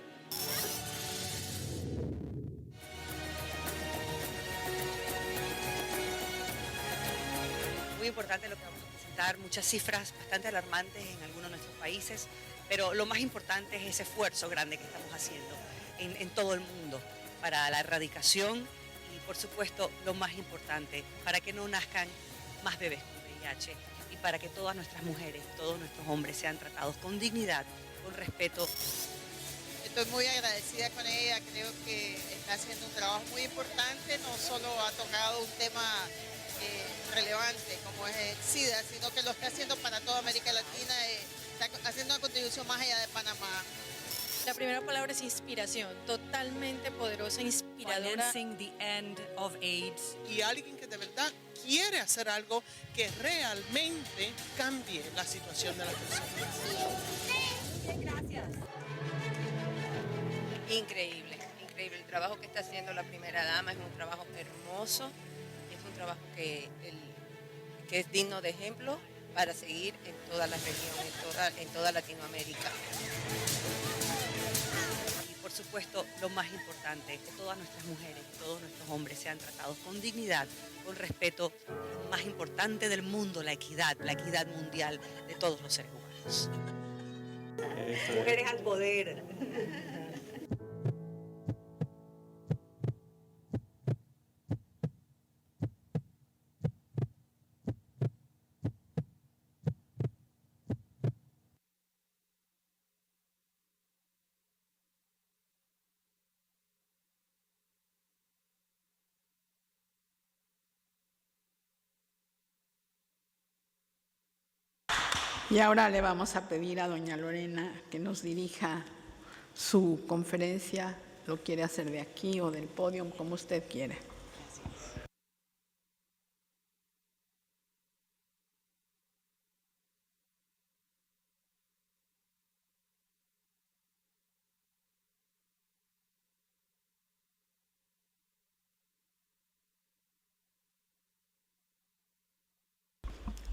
Muy importante lo que vamos a presentar, muchas cifras bastante alarmantes en algunos de nuestros países, pero lo más importante es ese esfuerzo grande que estamos haciendo en todo el mundo para la erradicación y, por supuesto, lo más importante, para que no nazcan más bebés con VIH y para que todas nuestras mujeres, todos nuestros hombres sean tratados con dignidad, con respeto. Estoy muy agradecida con ella, creo que está haciendo un trabajo muy importante, no solo ha tocado un tema relevante como es el SIDA, sino que lo está haciendo para toda América Latina, está haciendo una contribución más allá de Panamá. La primera palabra es inspiración, totalmente poderosa, inspiradora. Financing the end of AIDS. Y alguien que de verdad quiere hacer algo que realmente cambie la situación de las personas. Gracias. Increíble, increíble. El trabajo que está haciendo la primera dama es un trabajo hermoso, es un trabajo que es digno de ejemplo para seguir en toda la región, en toda Latinoamérica. supuesto, lo más importante, que todas nuestras mujeres y todos nuestros hombres sean tratados con dignidad, con respeto, lo más importante del mundo, la equidad mundial de todos los seres humanos. Mujeres al poder. Y ahora le vamos a pedir a doña Lorena que nos dirija su conferencia. Lo quiere hacer de aquí o del podio, como usted quiere.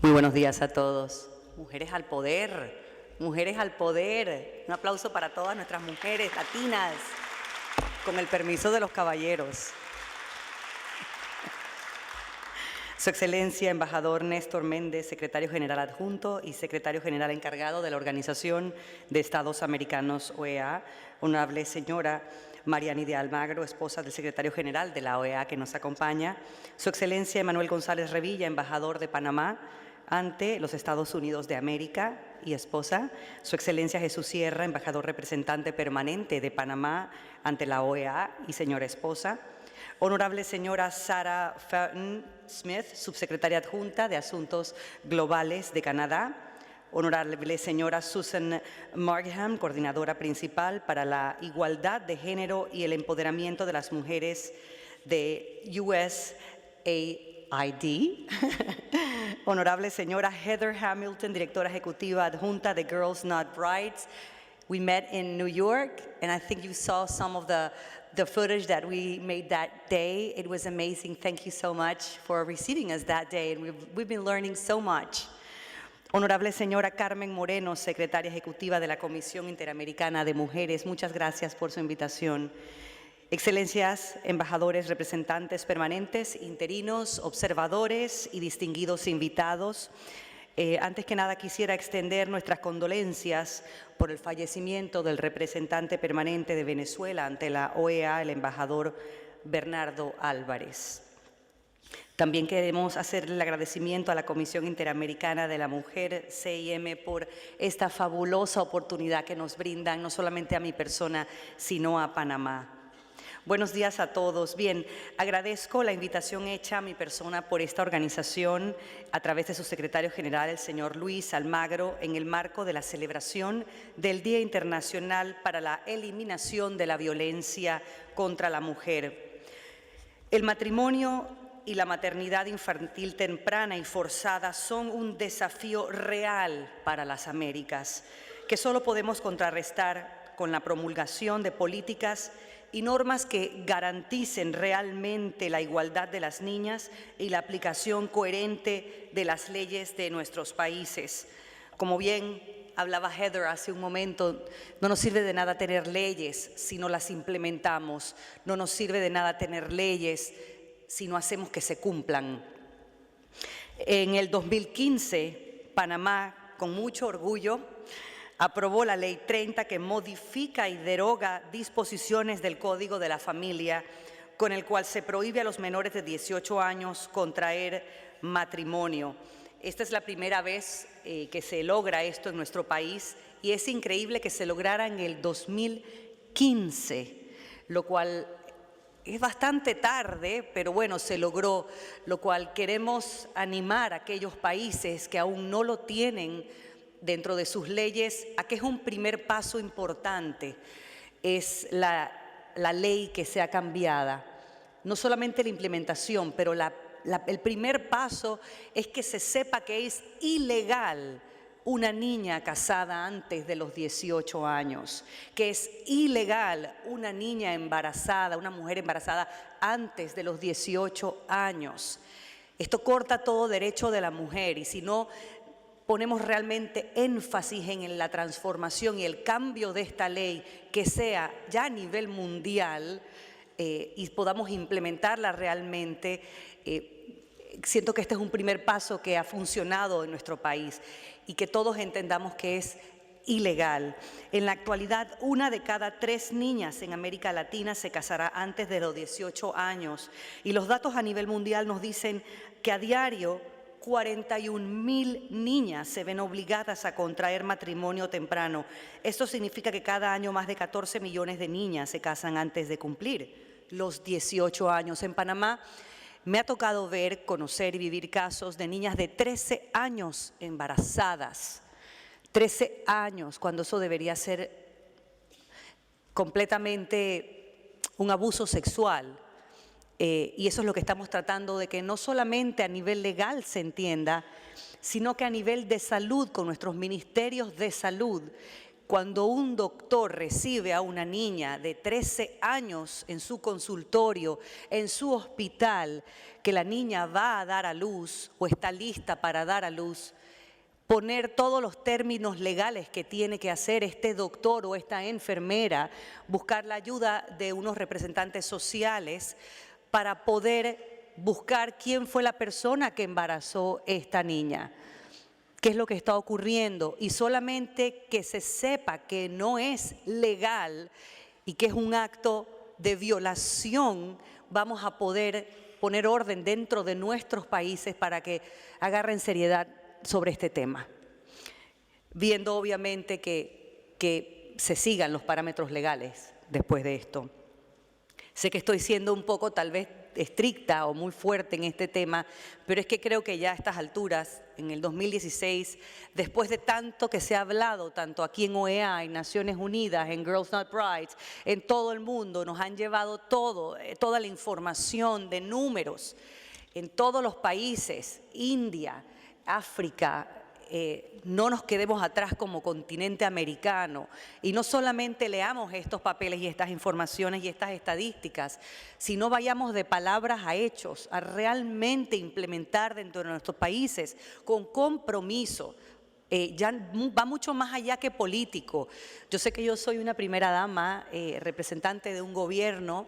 Muy buenos días a todos. Mujeres al poder, mujeres al poder. Un aplauso para todas nuestras mujeres latinas, con el permiso de los caballeros. Su Excelencia, Embajador Néstor Méndez, Secretario General Adjunto y Secretario General Encargado de la Organización de Estados Americanos, OEA, Honorable Señora Mariani de Almagro, esposa del Secretario General de la OEA que nos acompaña, Su Excelencia Emanuel González Revilla, Embajador de Panamá ante los Estados Unidos de América y esposa, Su Excelencia Jesús Sierra, Embajador Representante Permanente de Panamá ante la OEA y señora esposa, Honorable señora Sarah Fountain Smith, Subsecretaria Adjunta de Asuntos Globales de Canadá, Honorable señora Susan Markham, Coordinadora Principal para la Igualdad de Género y el Empoderamiento de las Mujeres de USAID, Honorable señora Heather Hamilton, Directora Ejecutiva Adjunta de Girls Not Brides. We met in New York, and I think you saw some of the footage that we made that day. It was amazing. Thank you so much for receiving us that day, and we've been learning so much. Honorable señora Carmen Moreno, Secretaria Ejecutiva de la Comisión Interamericana de Mujeres, muchas gracias por su invitación. Excelencias, embajadores, representantes permanentes, interinos, observadores y distinguidos invitados, antes que nada quisiera extender nuestras condolencias por el fallecimiento del representante permanente de Venezuela ante la OEA, el embajador Bernardo Álvarez. También queremos hacer el agradecimiento a la Comisión Interamericana de la Mujer, CIM, por esta fabulosa oportunidad que nos brindan, no solamente a mi persona, sino a Panamá. Buenos días a todos. Bien, agradezco la invitación hecha a mi persona por esta organización a través de su secretario general, el señor Luis Almagro, en el marco de la celebración del Día Internacional para la Eliminación de la Violencia contra la Mujer. El matrimonio y la maternidad infantil temprana y forzada son un desafío real para las Américas, que solo podemos contrarrestar con la promulgación de políticas y normas que garanticen realmente la igualdad de las niñas y la aplicación coherente de las leyes de nuestros países. Como bien hablaba Heather hace un momento, no nos sirve de nada tener leyes si no las implementamos, no nos sirve de nada tener leyes si no hacemos que se cumplan. En el 2015, Panamá, con mucho orgullo, aprobó la Ley 30 que modifica y deroga disposiciones del Código de la Familia, con el cual se prohíbe a los menores de 18 años contraer matrimonio. Esta es la primera vez que se logra esto en nuestro país y es increíble que se lograra en el 2015, lo cual es bastante tarde, pero bueno, se logró, lo cual queremos animar a aquellos países que aún no lo tienen dentro de sus leyes, a que es un primer paso importante, es la ley que sea cambiada. No solamente la implementación, pero el primer paso es que se sepa que es ilegal una niña casada antes de los 18 años, que es ilegal una niña embarazada, una mujer embarazada antes de los 18 años. Esto corta todo derecho de la mujer y si no ponemos realmente énfasis en la transformación y el cambio de esta ley que sea ya a nivel mundial y podamos implementarla realmente, siento que este es un primer paso que ha funcionado en nuestro país y que todos entendamos que es ilegal. En la actualidad, 1 de cada 3 niñas en América Latina se casará antes de los 18 años y los datos a nivel mundial nos dicen que a diario 41,000 niñas se ven obligadas a contraer matrimonio temprano. Esto significa que cada año más de 14 millones de niñas se casan antes de cumplir los 18 años. En Panamá me ha tocado ver, conocer y vivir casos de niñas de 13 años embarazadas. 13 años, cuando eso debería ser completamente un abuso sexual. Y eso es lo que estamos tratando de que no solamente a nivel legal se entienda, sino que a nivel de salud, con nuestros ministerios de salud, cuando un doctor recibe a una niña de 13 años en su consultorio, en su hospital, que la niña va a dar a luz o está lista para dar a luz, poner todos los términos legales que tiene que hacer este doctor o esta enfermera, buscar la ayuda de unos representantes sociales para poder buscar quién fue la persona que embarazó esta niña, qué es lo que está ocurriendo, y solamente que se sepa que no es legal y que es un acto de violación, vamos a poder poner orden dentro de nuestros países para que agarren seriedad sobre este tema, viendo obviamente que se sigan los parámetros legales después de esto. Sé que estoy siendo un poco tal vez estricta o muy fuerte en este tema, pero es que creo que ya a estas alturas, en el 2016, después de tanto que se ha hablado, tanto aquí en OEA, en Naciones Unidas, en Girls Not Brides, en todo el mundo, nos han llevado toda la información de números en todos los países, India, África, no nos quedemos atrás como continente americano y no solamente leamos estos papeles y estas informaciones y estas estadísticas, sino vayamos de palabras a hechos, a realmente implementar dentro de nuestros países con compromiso. Ya va mucho más allá que político. Yo sé que yo soy una primera dama, representante de un gobierno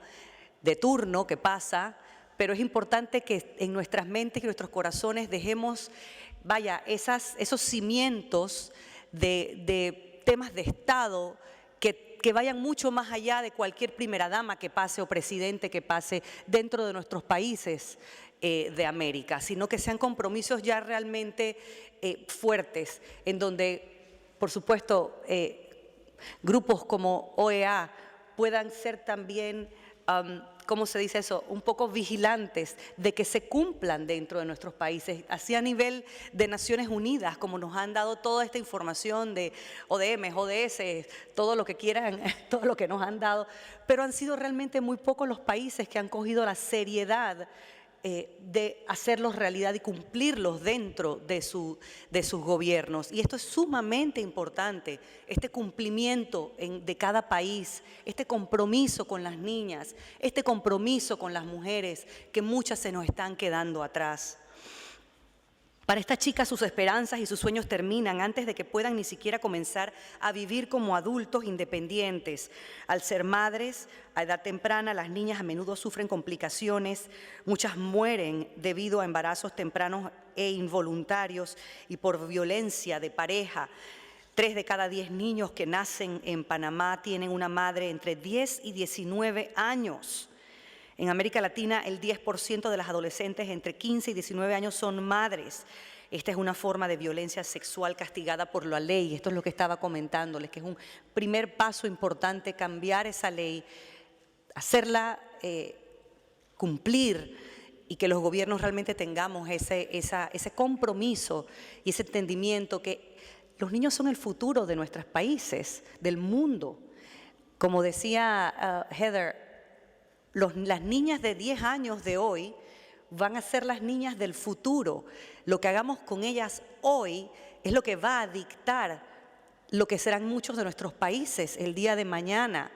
de turno que pasa, pero es importante que en nuestras mentes y nuestros corazones dejemos, esos cimientos de temas de Estado que vayan mucho más allá de cualquier primera dama que pase o presidente que pase dentro de nuestros países de América, sino que sean compromisos ya realmente fuertes, en donde, por supuesto, grupos como OEA puedan ser también, ¿cómo se dice eso?, un poco vigilantes de que se cumplan dentro de nuestros países, así a nivel de Naciones Unidas, como nos han dado toda esta información de ODM, ODS, todo lo que quieran, todo lo que nos han dado, pero han sido realmente muy pocos los países que han cogido la seriedad de hacerlos realidad y cumplirlos dentro de sus gobiernos. Y esto es sumamente importante, este cumplimiento de cada país, este compromiso con las niñas, este compromiso con las mujeres, que muchas se nos están quedando atrás. Para estas chicas sus esperanzas y sus sueños terminan antes de que puedan ni siquiera comenzar a vivir como adultos independientes. Al ser madres a edad temprana, las niñas a menudo sufren complicaciones, muchas mueren debido a embarazos tempranos e involuntarios y por violencia de pareja. 3 de cada 10 niños que nacen en Panamá tienen una madre entre 10 y 19 años. En América Latina, el 10% de las adolescentes entre 15 y 19 años son madres. Esta es una forma de violencia sexual castigada por la ley. Esto es lo que estaba comentándoles, que es un primer paso importante, cambiar esa ley, hacerla cumplir y que los gobiernos realmente tengamos ese compromiso y ese entendimiento que los niños son el futuro de nuestros países, del mundo. Como decía Heather, las niñas de 10 años de hoy van a ser las niñas del futuro. Lo que hagamos con ellas hoy es lo que va a dictar lo que serán muchos de nuestros países el día de mañana.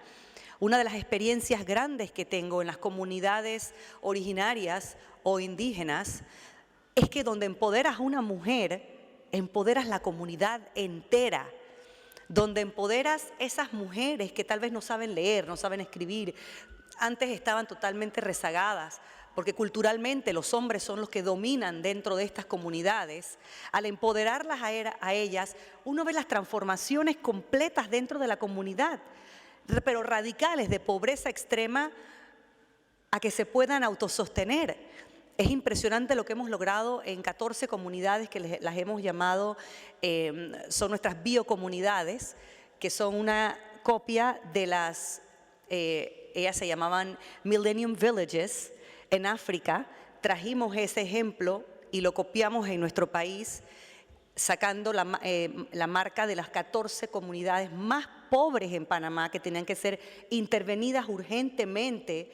Una de las experiencias grandes que tengo en las comunidades originarias o indígenas es que donde empoderas a una mujer, empoderas la comunidad entera, donde empoderas esas mujeres que tal vez no saben leer, no saben escribir, antes estaban totalmente rezagadas, porque culturalmente los hombres son los que dominan dentro de estas comunidades. Al empoderarlas a ellas, uno ve las transformaciones completas dentro de la comunidad, pero radicales, de pobreza extrema a que se puedan autosostener. Es impresionante lo que hemos logrado en 14 comunidades que las hemos llamado, son nuestras biocomunidades, que son una copia de las, ellas se llamaban Millennium Villages en África. Trajimos ese ejemplo y lo copiamos en nuestro país, sacando la marca de las 14 comunidades más pobres en Panamá que tenían que ser intervenidas urgentemente.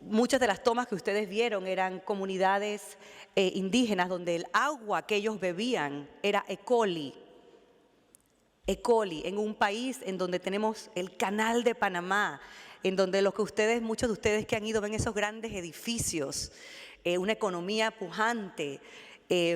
Muchas de las tomas que ustedes vieron eran comunidades indígenas donde el agua que ellos bebían era E. coli. E. coli, en un país en donde tenemos el Canal de Panamá, en donde muchos de ustedes que han ido ven esos grandes edificios, una economía pujante,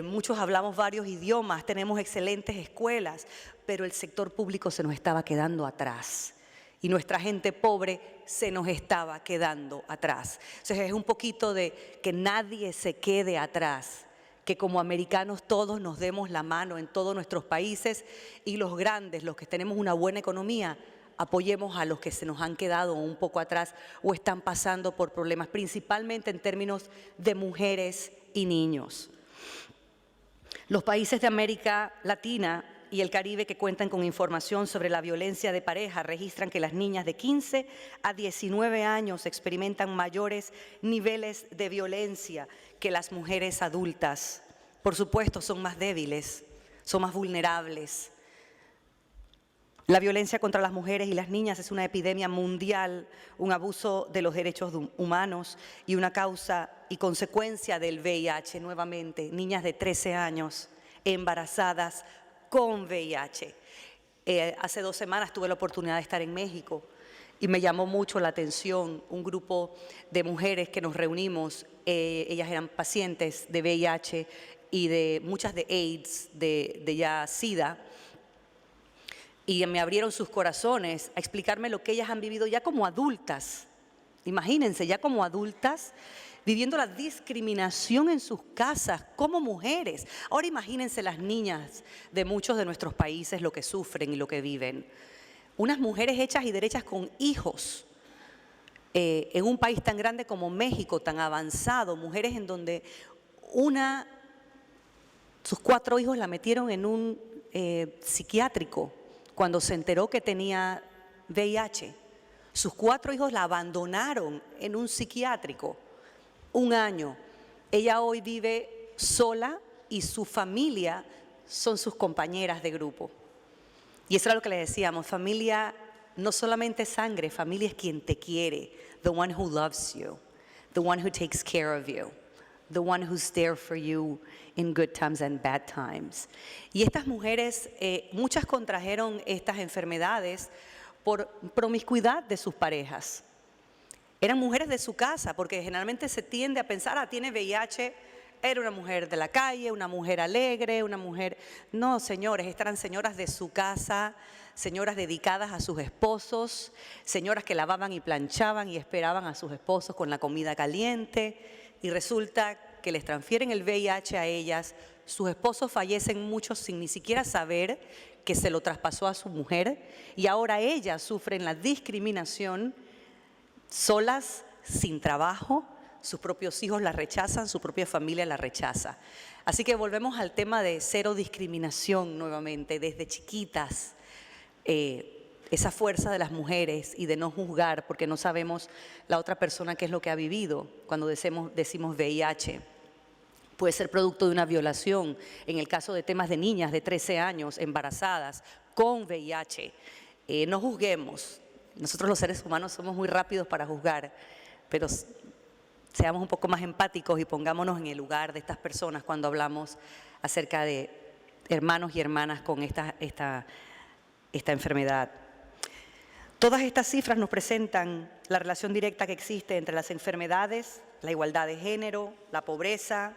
muchos hablamos varios idiomas, tenemos excelentes escuelas, pero el sector público se nos estaba quedando atrás. Y nuestra gente pobre se nos estaba quedando atrás. Entonces es un poquito de que nadie se quede atrás, que como americanos todos nos demos la mano en todos nuestros países y los grandes, los que tenemos una buena economía, apoyemos a los que se nos han quedado un poco atrás o están pasando por problemas, principalmente en términos de mujeres y niños. Los países de América Latina y el Caribe que cuentan con información sobre la violencia de pareja registran que las niñas de 15 a 19 años experimentan mayores niveles de violencia que las mujeres adultas. Por supuesto, son más débiles, son más vulnerables. La violencia contra las mujeres y las niñas es una epidemia mundial, un abuso de los derechos humanos y una causa y consecuencia del VIH. Nuevamente, niñas de 13 años embarazadas con VIH. Hace 2 semanas tuve la oportunidad de estar en México y me llamó mucho la atención un grupo de mujeres que nos reunimos. Ellas eran pacientes de VIH y de muchas de AIDS, de ya SIDA, y me abrieron sus corazones a explicarme lo que ellas han vivido ya como adultas. Imagínense, ya como adultas, viviendo la discriminación en sus casas como mujeres. Ahora imagínense las niñas de muchos de nuestros países lo que sufren y lo que viven. Unas mujeres hechas y derechas con hijos, en un país tan grande como México, tan avanzado, mujeres en donde sus 4 hijos la metieron en un psiquiátrico cuando se enteró que tenía VIH. Sus 4 hijos la abandonaron en un psiquiátrico 1 año. Ella hoy vive sola y su familia son sus compañeras de grupo. Y eso era lo que le decíamos, familia no solamente sangre, familia es quien te quiere, the one who loves you, the one who takes care of you, the one who's there for you in good times and bad times. Y estas mujeres, muchas contrajeron estas enfermedades por promiscuidad de sus parejas. Eran mujeres de su casa, porque generalmente se tiende a pensar, tiene VIH, era una mujer de la calle, una mujer alegre, una mujer... No, señores, estas eran señoras de su casa, señoras dedicadas a sus esposos, señoras que lavaban y planchaban y esperaban a sus esposos con la comida caliente, y resulta que les transfieren el VIH a ellas, sus esposos fallecen muchos sin ni siquiera saber que se lo traspasó a su mujer, y ahora ellas sufren la discriminación solas, sin trabajo, sus propios hijos la rechazan, su propia familia la rechaza. Así que volvemos al tema de cero discriminación nuevamente, desde chiquitas, esa fuerza de las mujeres y de no juzgar porque no sabemos la otra persona qué es lo que ha vivido cuando decimos VIH. Puede ser producto de una violación, en el caso de temas de niñas de 13 años embarazadas con VIH. No juzguemos, nosotros los seres humanos somos muy rápidos para juzgar, pero seamos un poco más empáticos y pongámonos en el lugar de estas personas cuando hablamos acerca de hermanos y hermanas con esta enfermedad. Todas estas cifras nos presentan la relación directa que existe entre las enfermedades, la igualdad de género, la pobreza,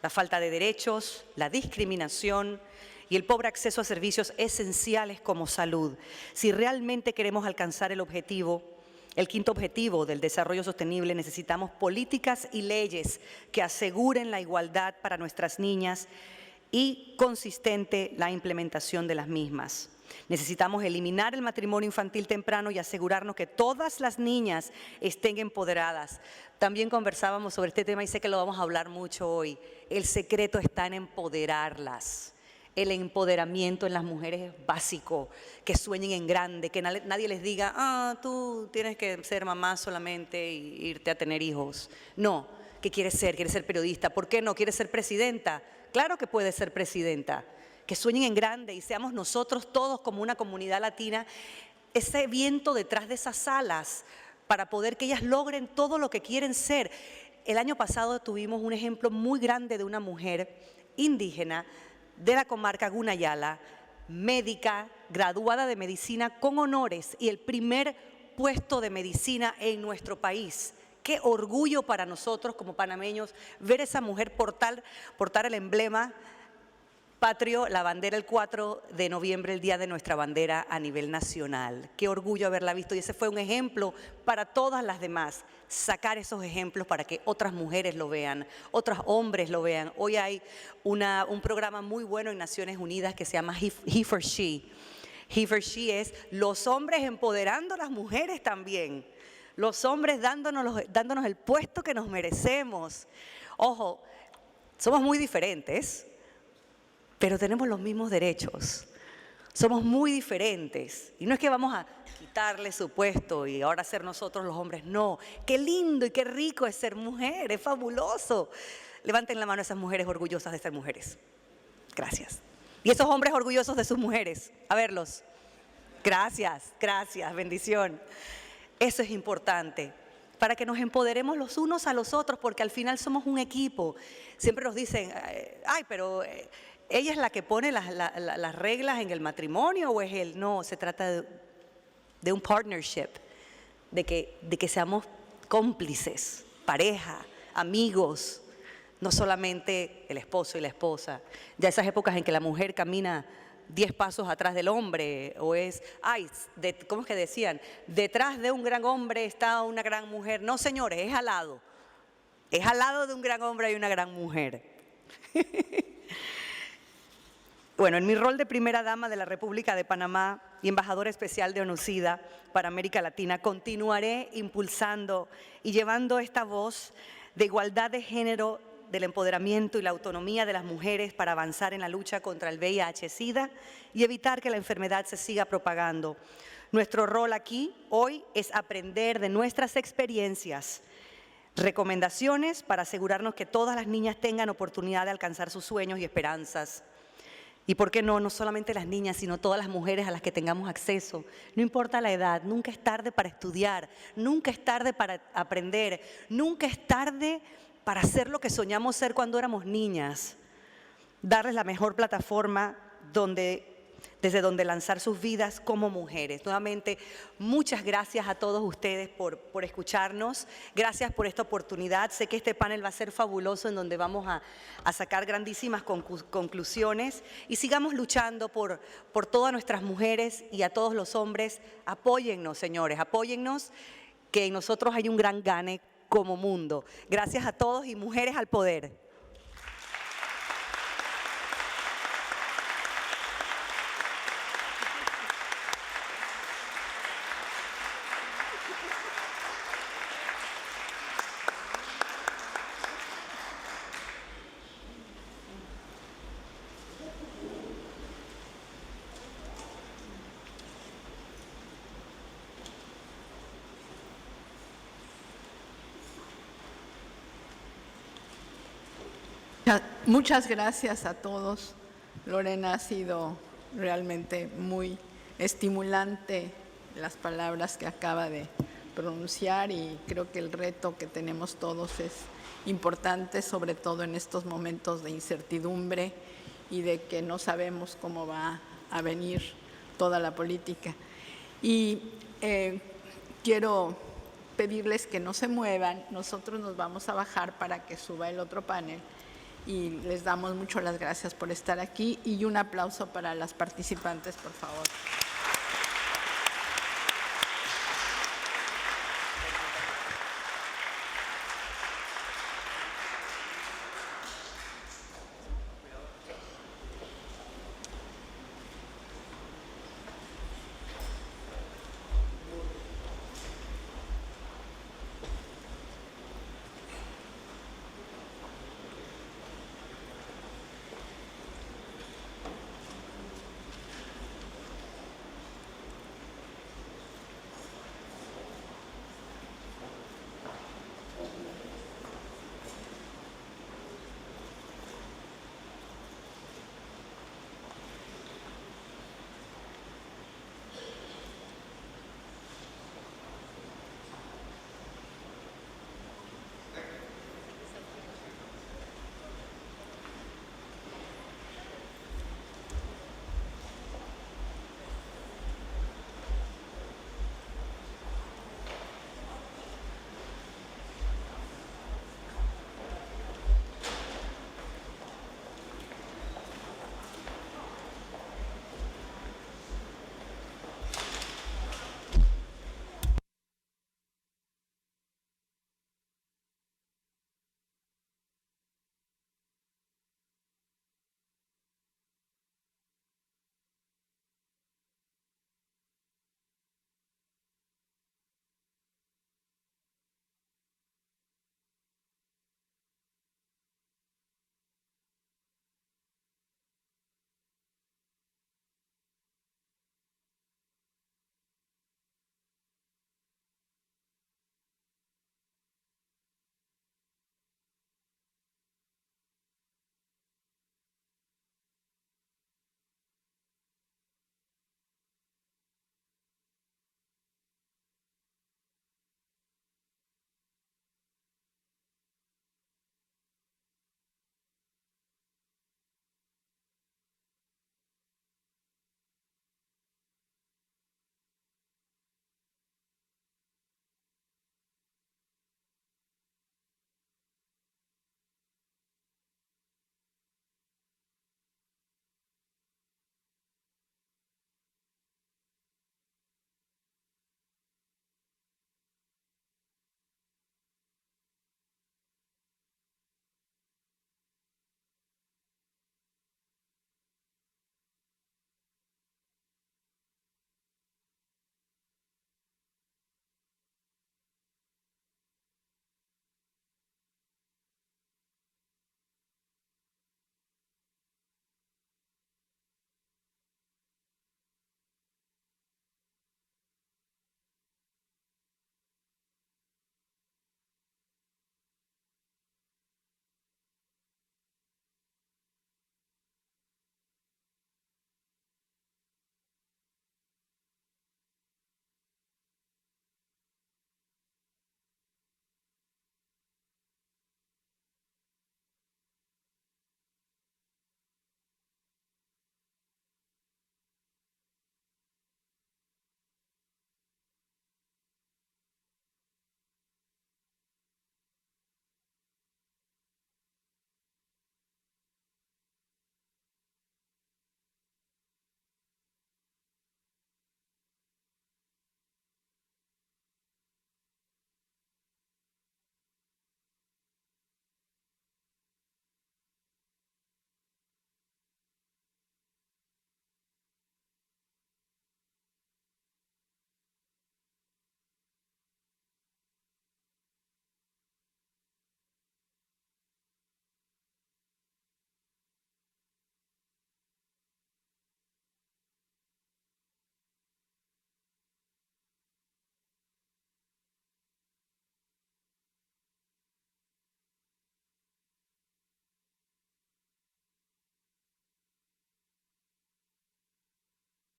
la falta de derechos, la discriminación y el pobre acceso a servicios esenciales como salud. Si realmente queremos alcanzar el quinto objetivo del desarrollo sostenible, necesitamos políticas y leyes que aseguren la igualdad para nuestras niñas y consistente la implementación de las mismas. Necesitamos eliminar el matrimonio infantil temprano y asegurarnos que todas las niñas estén empoderadas. También conversábamos sobre este tema y sé que lo vamos a hablar mucho hoy. El secreto está en empoderarlas. El empoderamiento en las mujeres es básico, que sueñen en grande, que nadie les diga, tú tienes que ser mamá solamente y irte a tener hijos. No, ¿qué quieres ser? ¿Quieres ser periodista? ¿Por qué no? ¿Quieres ser presidenta? Claro que puedes ser presidenta. Que sueñen en grande y seamos nosotros todos como una comunidad latina ese viento detrás de esas alas para poder que ellas logren todo lo que quieren ser. El año pasado tuvimos un ejemplo muy grande de una mujer indígena de la comarca Gunayala, médica, graduada de medicina con honores y el primer puesto de medicina en nuestro país. Qué orgullo para nosotros como panameños ver a esa mujer portar el emblema patrio, la bandera, el 4 de noviembre, el día de nuestra bandera a nivel nacional. Qué orgullo haberla visto y ese fue un ejemplo para todas las demás. Sacar esos ejemplos para que otras mujeres lo vean, otros hombres lo vean. Hoy hay un programa muy bueno en Naciones Unidas que se llama He for She. He for She es los hombres empoderando a las mujeres también. Los hombres dándonos el puesto que nos merecemos. Ojo, somos muy diferentes, pero tenemos los mismos derechos. Somos muy diferentes. Y no es que vamos a quitarle su puesto y ahora ser nosotros los hombres. No, qué lindo y qué rico es ser mujer, es fabuloso. Levanten la mano a esas mujeres orgullosas de ser mujeres. Gracias. Y esos hombres orgullosos de sus mujeres. A verlos. Gracias, gracias, bendición. Eso es importante, para que nos empoderemos los unos a los otros, porque al final somos un equipo. Siempre nos dicen, pero ¿ella es la que pone las reglas en el matrimonio o es él? No, se trata de un partnership, de que seamos cómplices, pareja, amigos, no solamente el esposo y la esposa. Ya esas épocas en que la mujer camina 10 pasos atrás del hombre, o es, ¿cómo es que decían? Detrás de un gran hombre está una gran mujer. No, señores, es al lado. Es al lado de un gran hombre hay una gran mujer. Bueno, en mi rol de primera dama de la República de Panamá y embajadora especial de ONUCIDA para América Latina, continuaré impulsando y llevando esta voz de igualdad de género, del empoderamiento y la autonomía de las mujeres para avanzar en la lucha contra el VIH-Sida y evitar que la enfermedad se siga propagando. Nuestro rol aquí hoy es aprender de nuestras experiencias, recomendaciones para asegurarnos que todas las niñas tengan oportunidad de alcanzar sus sueños y esperanzas. Y por qué no solamente las niñas, sino todas las mujeres a las que tengamos acceso. No importa la edad, nunca es tarde para estudiar, nunca es tarde para aprender, nunca es tarde para hacer lo que soñamos ser cuando éramos niñas. Darles la mejor plataforma desde donde lanzar sus vidas como mujeres. Nuevamente, muchas gracias a todos ustedes por escucharnos. Gracias por esta oportunidad. Sé que este panel va a ser fabuloso, en donde vamos a sacar grandísimas conclusiones. Y sigamos luchando por todas nuestras mujeres y a todos los hombres. Apóyennos, señores, apóyennos, que en nosotros hay un gran gane como mundo. Gracias a todos y mujeres al poder. Muchas gracias a todos. Lorena, ha sido realmente muy estimulante las palabras que acaba de pronunciar y creo que el reto que tenemos todos es importante, sobre todo en estos momentos de incertidumbre y de que no sabemos cómo va a venir toda la política. Y quiero pedirles que no se muevan, nosotros nos vamos a bajar para que suba el otro panel y les damos mucho las gracias por estar aquí y un aplauso para las participantes, por favor.